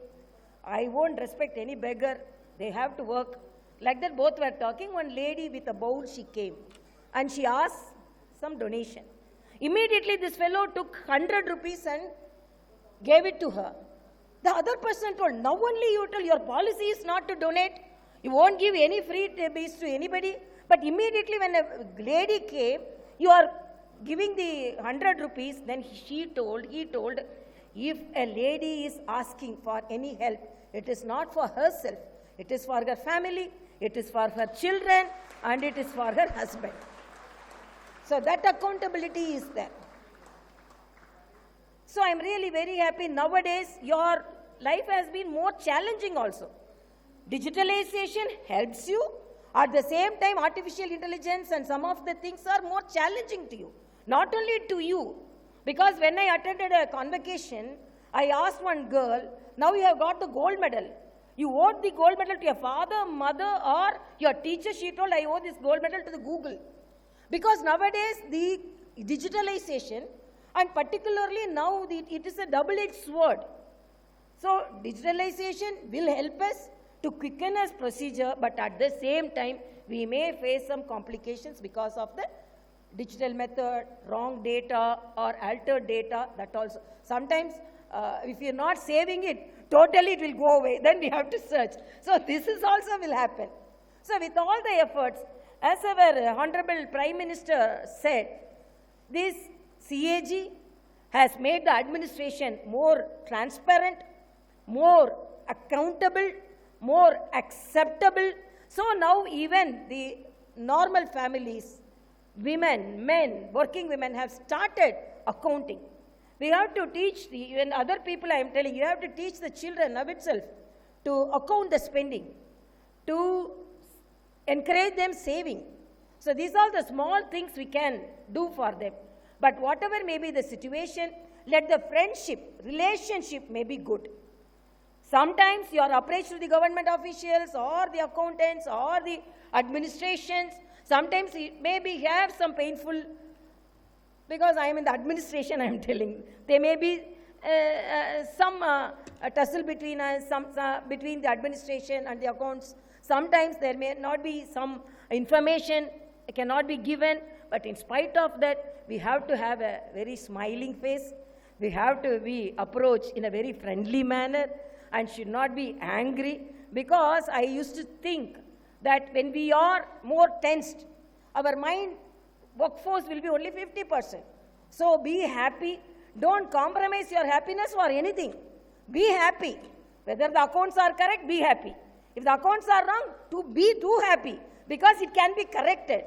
I won't respect any beggar. They have to work. Like that both were talking. One lady with a bowl, she came and she asked some donation. Immediately this fellow took 100 rupees and gave it to her. The other person told, now only you tell, your policy is not to donate. You won't give any free bees to anybody. But immediately when a lady came, you are giving the 100 rupees. Then he told, if a lady is asking for any help, it is not for herself. It is for her family, it is for her children, and it is for her husband. So that accountability is there. So I am really very happy. Nowadays, your life has been more challenging also. Digitalization helps you. At the same time, artificial intelligence and some of the things are more challenging to you. Not only to you. Because when I attended a convocation, I asked one girl, now you have got the gold medal. You owe the gold medal to your father, mother, or your teacher. She told, I owe this gold medal to the Google. Because nowadays, the digitalization, and particularly now, it is a double-edged sword. So, digitalization will help us to quicken our procedure, but at the same time, we may face some complications because of the digital method, wrong data, or altered data. That also. Sometimes, if you're not saving it, totally it will go away. Then we have to search. So, this is also will happen. So, with all the efforts, as our Honorable Prime Minister said, this CAG has made the administration more transparent, more accountable, more acceptable. So now even the normal families, women, men, working women have started accounting. We have to teach, even other people I am telling, you have to teach the children of itself to account the spending, to encourage them saving. So these are the small things we can do for them. But whatever may be the situation, let the friendship, relationship may be good. Sometimes your approach to the government officials or the accountants or the administrations, sometimes it maybe have some painful, because I am in the administration, I am telling. There may be some tussle between us, between the administration and the accounts. Sometimes there may not be some information cannot be given, but in spite of that, we have to have a very smiling face. We have to be approached in a very friendly manner and should not be angry, because I used to think that when we are more tensed, our mind workforce will be only 50%. So be happy. Don't compromise your happiness for anything. Be happy. Whether the accounts are correct, be happy. If the accounts are wrong, be too happy, because it can be corrected.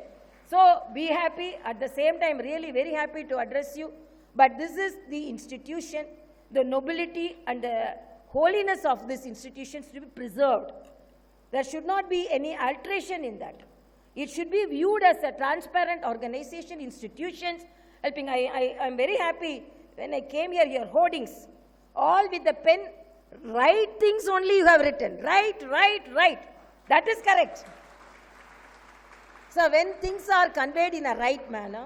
So be happy. At the same time, really very happy to address you. But this is the institution, the nobility and the holiness of this institution should be preserved. There should not be any alteration in that. It should be viewed as a transparent organization, institutions helping. I'm very happy when I came here, your hoardings, all with the pen, right things only you have written. Right. That is correct. So when things are conveyed in a right manner,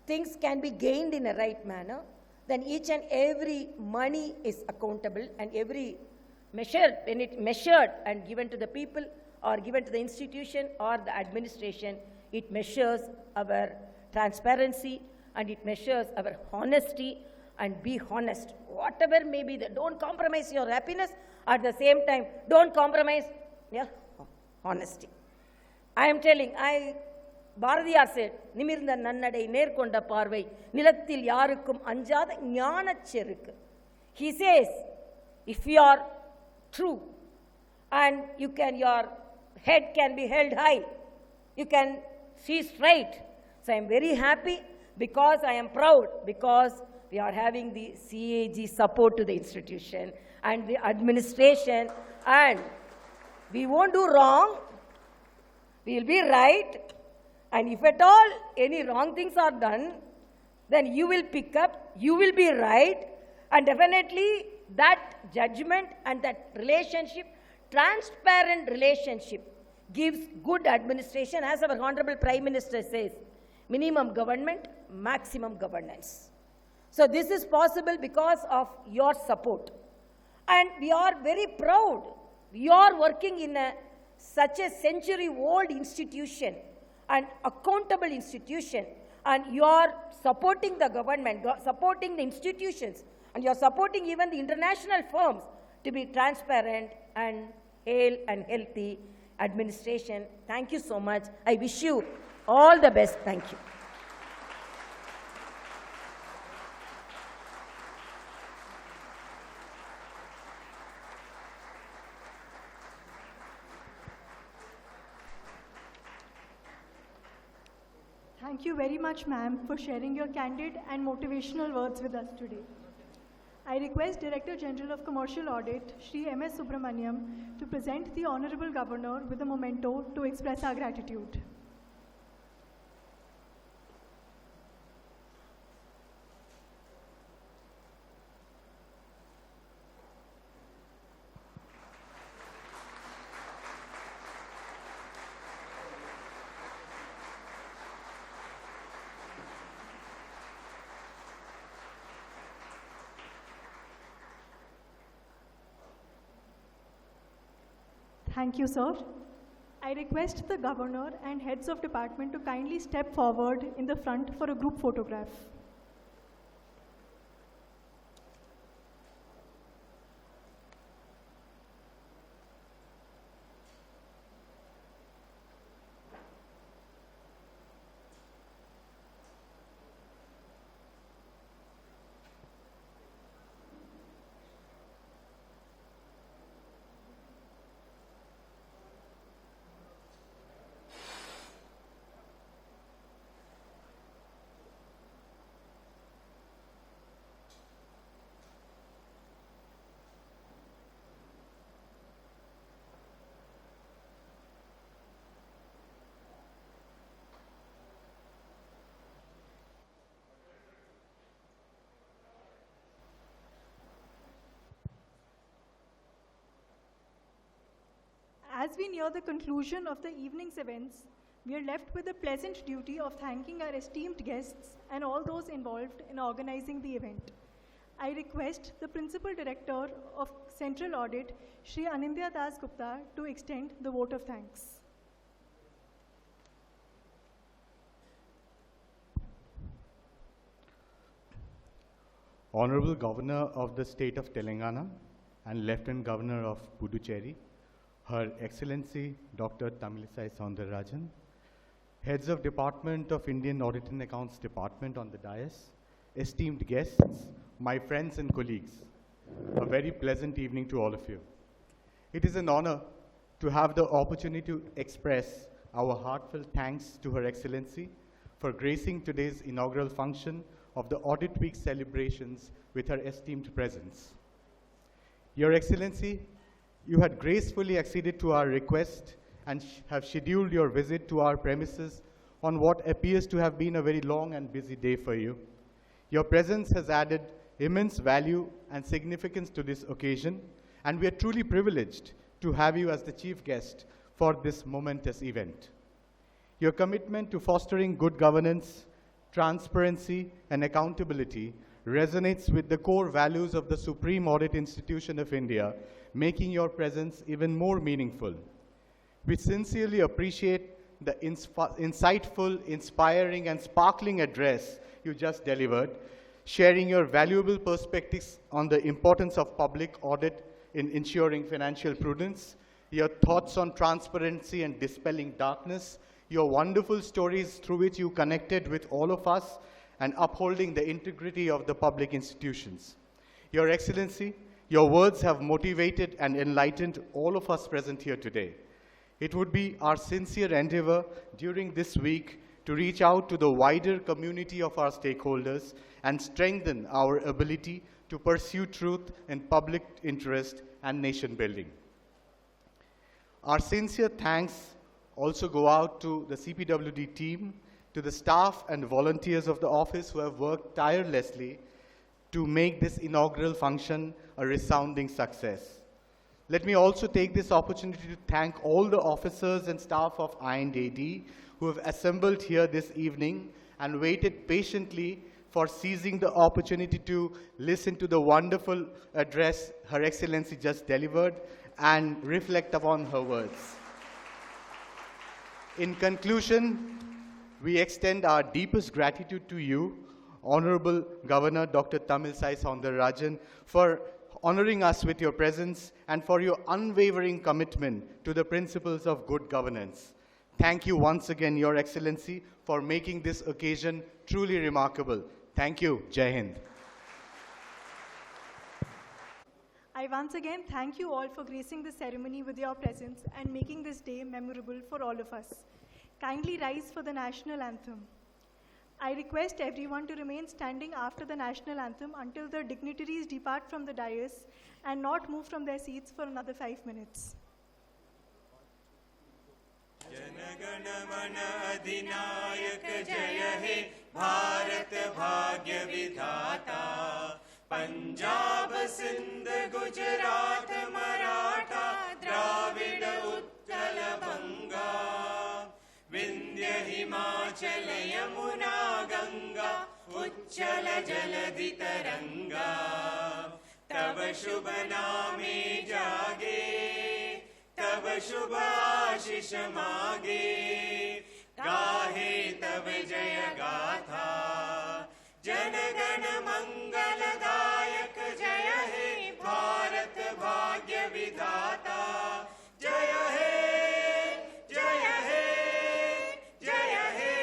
things can be gained in a right manner, then each and every money is accountable, and every measure, when it measured and given to the people or given to the institution or the administration, it measures our transparency and it measures our honesty. And be honest, whatever may be there. Don't compromise your happiness. At the same time, don't compromise your honesty. I am telling, Bharatiyar said, நிமிர்ந்த நன்னடை நேர்கொண்ட பார்வை நிலத்தில் யாருக்கும் அஞ்சாத ஞானச் செருக்கு. He says, if you are true and your head can be held high, you can see straight. So I am very happy, because I am proud, because we are having the CAG support to the institution and the administration, and we won't do wrong, we will be right. And if at all any wrong things are done, then you will pick up, you will be right, and definitely that judgment and that relationship, transparent relationship, gives good administration. As our Honorable Prime Minister says, minimum government, maximum governance. So this is possible because of your support. And we are very proud. We are working in such a century-old institution, an accountable institution, and you are supporting the government, supporting the institutions, and you are supporting even the international firms to be transparent and hale and healthy administration. Thank you so much. I wish you all the best. Thank you. Thank you very much, ma'am, for sharing your candid and motivational words with us today. I request Director General of Commercial Audit, Shri M.S. Subramaniam, to present the Honorable Governor with a memento to express our gratitude. Thank you, sir. I request the Governor and heads of department to kindly step forward in the front for a group photograph. As we near the conclusion of the evening's events, we are left with the pleasant duty of thanking our esteemed guests and all those involved in organizing the event. I request the Principal Director of Central Audit, Shri Anindya Das Gupta, to extend the vote of thanks. Honorable Governor of the State of Telangana and Lieutenant Governor of Puducherry, Her Excellency Dr. Tamilisai Soundararajan, Heads of Department of Indian Audit and Accounts Department on the dais, esteemed guests, my friends and colleagues, a very pleasant evening to all of you. It is an honor to have the opportunity to express our heartfelt thanks to Her Excellency for gracing today's inaugural function of the Audit Week celebrations with her esteemed presence. Your Excellency, you had gracefully acceded to our request and have scheduled your visit to our premises on what appears to have been a very long and busy day for you. Your presence has added immense value and significance to this occasion, and we are truly privileged to have you as the chief guest for this momentous event. Your commitment to fostering good governance, transparency, and accountability resonates with the core values of the Supreme Audit Institution of India, making your presence even more meaningful. We sincerely appreciate the insightful, inspiring, and sparkling address you just delivered, sharing your valuable perspectives on the importance of public audit in ensuring financial prudence, your thoughts on transparency and dispelling darkness, your wonderful stories through which you connected with all of us, and upholding the integrity of the public institutions. Your Excellency, your words have motivated and enlightened all of us present here today. It would be our sincere endeavor during this week to reach out to the wider community of our stakeholders and strengthen our ability to pursue truth in public interest and nation building. Our sincere thanks also go out to the CPWD team, to the staff and volunteers of the office who have worked tirelessly to make this inaugural function a resounding success. Let me also take this opportunity to thank all the officers and staff of I&AD who have assembled here this evening and waited patiently for seizing the opportunity to listen to the wonderful address Her Excellency just delivered and reflect upon her words. In conclusion, we extend our deepest gratitude to you, Honorable Governor Dr. Tamilisai Soundararajan, for honoring us with your presence and for your unwavering commitment to the principles of good governance. Thank you once again, Your Excellency, for making this occasion truly remarkable. Thank you. Jai Hind. I once again thank you all for gracing the ceremony with your presence and making this day memorable for all of us. Kindly rise for the national anthem. I request everyone to remain standing after the national anthem until the dignitaries depart from the dais and not move from their seats for another 5 minutes. Punjab Sindh Gujarat Maratha Dravid Utkal बंगा विंध्य हिमाचल यमुना गंगा उच्चल जलधि तरंगा तब शुभ नामे जागे तब शुभ आशीष मागे गाहे तब जय गाथा जनगण मंगलदायक जय हे भारत भाग्य विधाता जय हे जय हे जय हे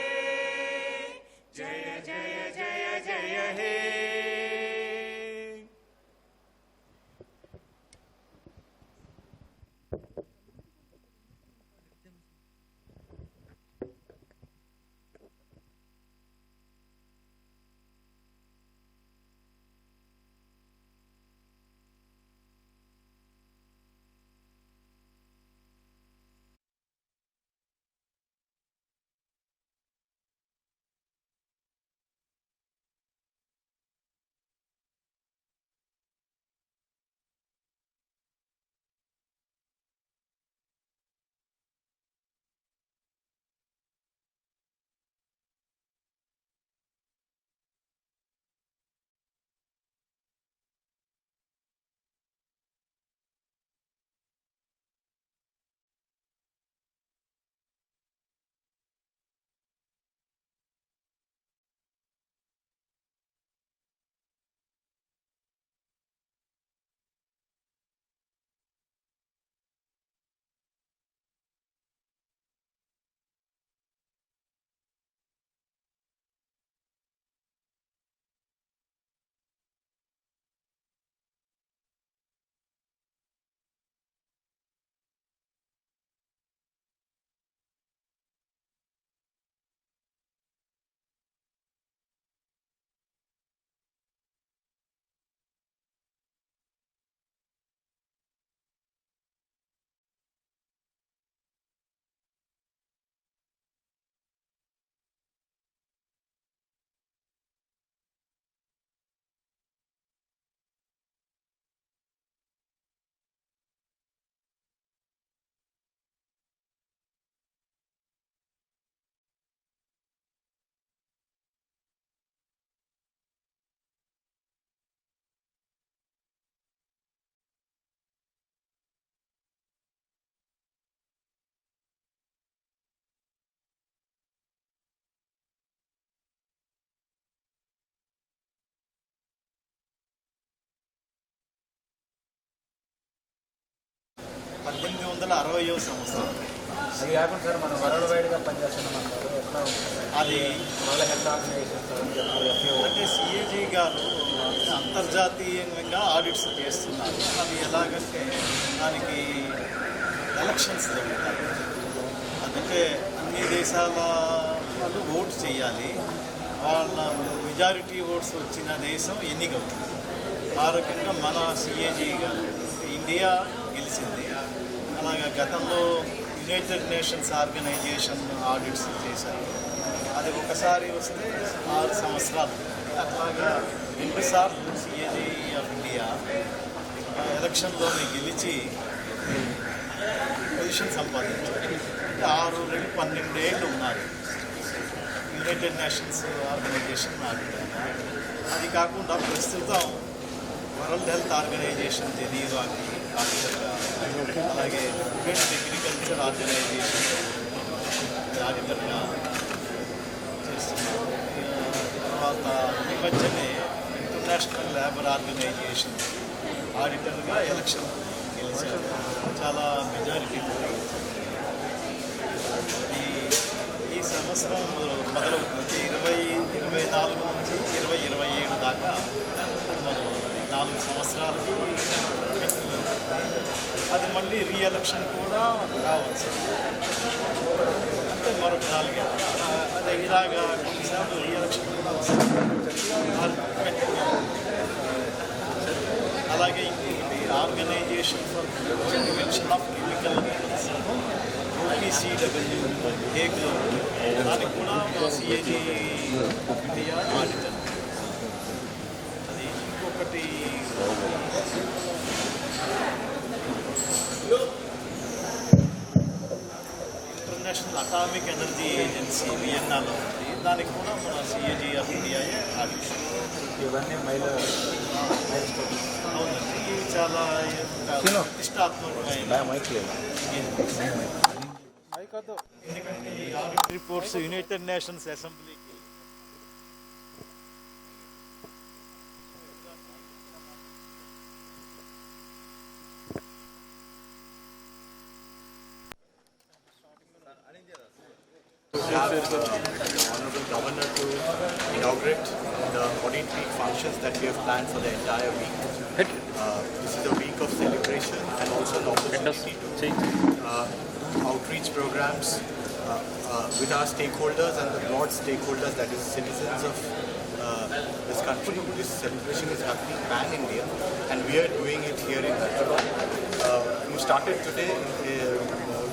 जय जय जय जय हे 1860వ సంవత్సరం. అది కాకుండా సార్ మనం వరల్డ్ వైడ్గా పనిచేస్తున్నాం అంటారు, ఎట్లా అది వరల్డ్ హెల్త్ ఆర్గనైజేషన్ అంటే సిఏజీ గారు అంతర్జాతీయంగా ఆడిట్స్ చేస్తున్నారు. అది ఎలాగంటే దానికి ఎలక్షన్స్ జరుగుతాయి. అంటే అన్ని దేశాల వాళ్ళు ఓటు చేయాలి. వాళ్ళ మెజారిటీ ఓట్స్ వచ్చిన దేశం ఎన్నికవుతుంది. ఆ రకంగా మన సిఏజీ గారు ఇండియా గెలిచింది. అలాగా గతంలో యునైటెడ్ నేషన్స్ ఆర్గనైజేషన్ ఆడిట్స్ చేశారు. అది ఒకసారి వస్తే 6 సంవత్సరాలు. అట్లాగా 2 సార్లు సిఏజీ ఆఫ్ ఇండియా ఎలక్షన్లోనే గెలిచి పొజిషన్ సంపాదించారు. 6 నుండి 12 ఏళ్ళు ఉన్నారు యునైటెడ్ నేషన్స్ ఆర్గనైజేషన్ ఆడిటర్. అది కాకుండా ప్రస్తుతం వరల్డ్ హెల్త్ ఆర్గనైజేషన్ జెనీవా ఆడిటర్గా, అలాగే ఫుడ్ అండ్ అగ్రికల్చర్ ఆర్గనైజేషన్ ఆడిటర్గా చేస్తున్నారు. తర్వాత ఈ మధ్యనే ఇంటర్నేషనల్ లేబర్ ఆర్గనైజేషన్ ఆడిటర్గా ఎలక్షన్ గెలిచారు. చాలా మెజారిటీ ఈ సంవత్సరం మొదలవుతుంది. 2024 నుంచి 2027 దాకా 4 సంవత్సరాలకి అది మళ్ళీ రీఎలక్షన్ కూడా రావచ్చు. అంటే మరొక 4 ఏళ్ళు. అదే ఇలాగా కొన్నిసార్లు రీఎలక్షన్ కూడా వస్తుంది. అలాగే ఇంకొకటి organisation for prevention of chemical OPCW హేగ్లో, దానికి కూడా సిఏజీ ఇండియా ఆడిటర్. అది ఇంకొకటి ఇంటర్నేషనల్ అటామిక్ ఎనర్జీ ఏజెన్సీ వియన్నాలో ఉంది. దానికి కూడా మన సిఏజీ ఆఫ్ ఇండియాయే ఆడిటర్. ఇవన్నీ అవునండి, ఇవి చాలా ప్రతిష్టాత్మకమైన ఎందుకంటే ఈ ఆడిట్ రిపోర్ట్స్ యునైటెడ్ నేషన్స్ అసెంబ్లీకి Honorable Governor to inaugurate the audit week functions that we have planned for the entire week. This is a week of celebration and also an opportunity to outreach programs with our stakeholders and the broad stakeholders, that is citizens of this country. This celebration is happening pan-India and we are doing it here in Hyderabad. We started today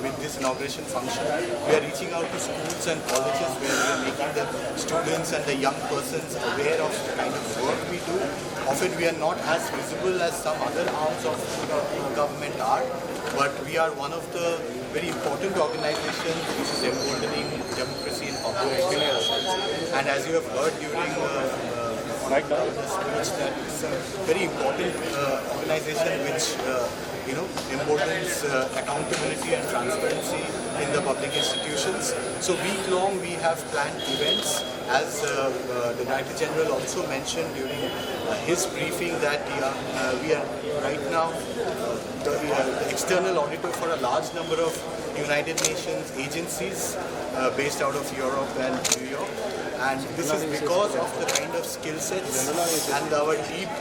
with this inauguration function. We are reaching out to schools and colleges where we are making the students and the young persons aware of the kind of work we do. Often we are not as visible as some other arms of government are, but we are one of the very important organizations which is emboldening democracy and public relations. And as you have heard during the speech, that it's a very important organization which emboldens accountability and transparency in the public institutions. So week long we have planned events, as the Director General also mentioned during his briefing, that we are right now the external auditor for a large number of United Nations agencies based out of Europe and New York. And this is because of the kind of skill sets and our deep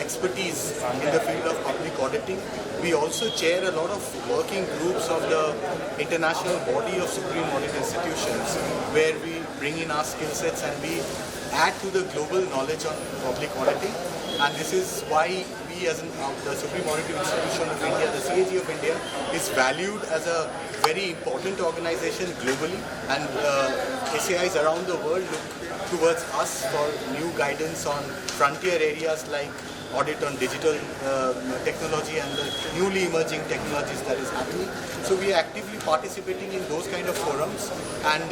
expertise in the field of public auditing. We also chair a lot of working groups of the international body of supreme audit institutions, where we bring in our skill sets and we add to the global knowledge on public auditing. And this is why we, as the Supreme Auditing Institution of India, the CAG of India, is valued as a very important organization globally, and SAIs around the world look towards us for new guidance on frontier areas like audit on digital technology and the newly emerging technologies that is happening. So we are actively participating in those kind of forums, and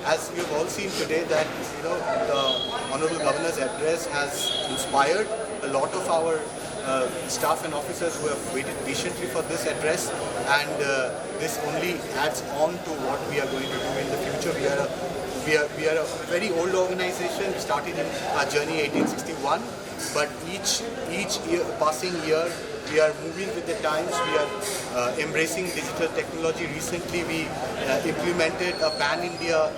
as you have all seen today, that the Honorable Governor's address has inspired a lot of our staff and officers who have waited patiently for this address, and this only adds on to what we are going to do in the future. We are a very old organization, started in our journey 1861, but each passing year We are moving with the times. We are embracing digital technology. Recently, we implemented a pan-India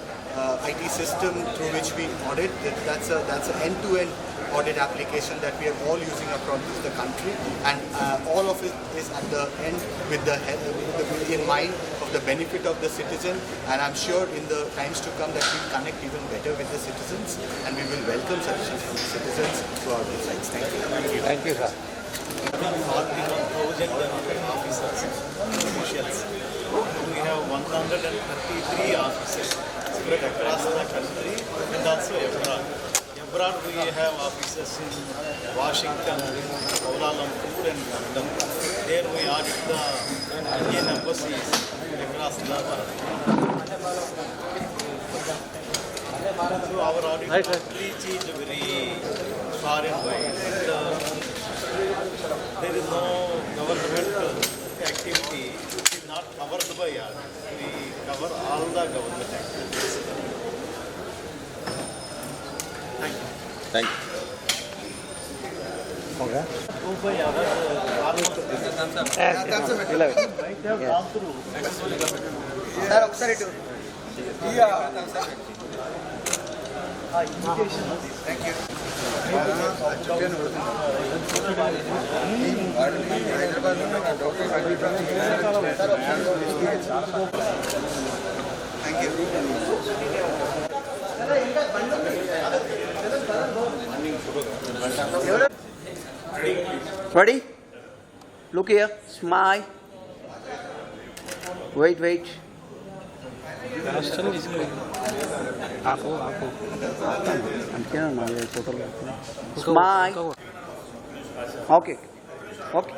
IT system through which we audit. That's an end-to-end audit application that we are all using across the country, and all of it is at the end with in mind of the benefit of the citizen. And I'm sure in the times to come that we'll connect even better with the citizens, and we will welcome suggestions from the citizens to our websites. Thank you. Thank you, sir. 41,000 officers, officials. We have 133 officers spread across the country and also abroad. Abroad we have offices in Washington, Kuala Lumpur and London. There we audit the Indian embassies across the world. So our audit reach is very far and wide. There is no government activity which is not covered by us. We cover all the government activities. Thank you. Thank you. Okay. Ready? Look here. Smile. Wait, wait. Smile. Okay. Okay.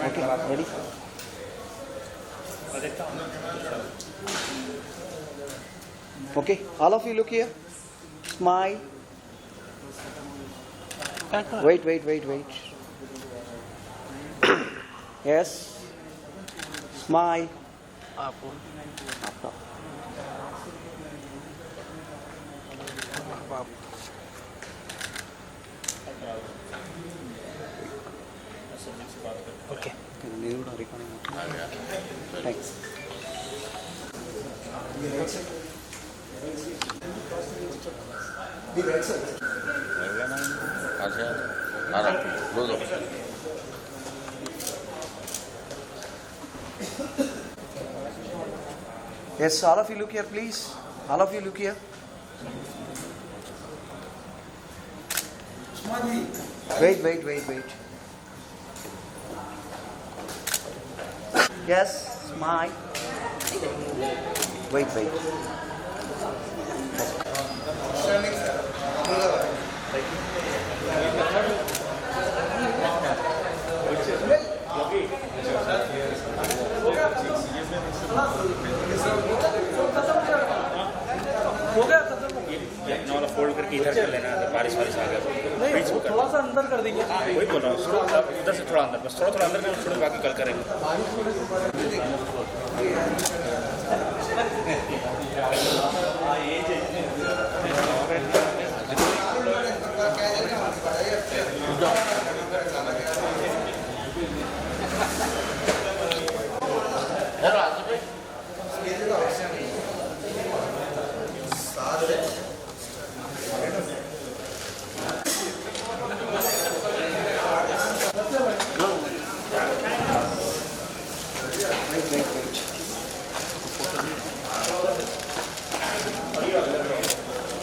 Okay, ready? Okay, all of you look here. Smile. Wait, wait, wait, wait. Yes. Smile. Okay. Thanks. Yes, all of you look here, please. All of you look here. Wait, wait, wait, wait. Yes, smile. Wait, wait. Fold करके इधर कर लेना, अगर बारिश आ गया तो थोड़ा सा अंदर कर देंगे। वही बोल रहा हूँ, उधर से थोड़ा अंदर, बस थोड़ा अंदर में, थोड़ा बाकी कल करेंगे।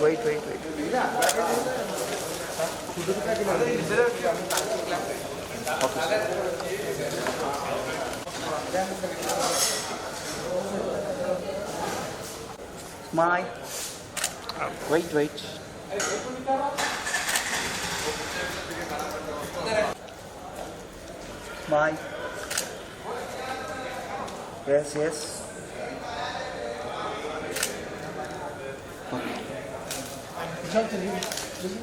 Wait, wait, wait. Smile. Wait, wait. Smile. Yes, yes. Okay.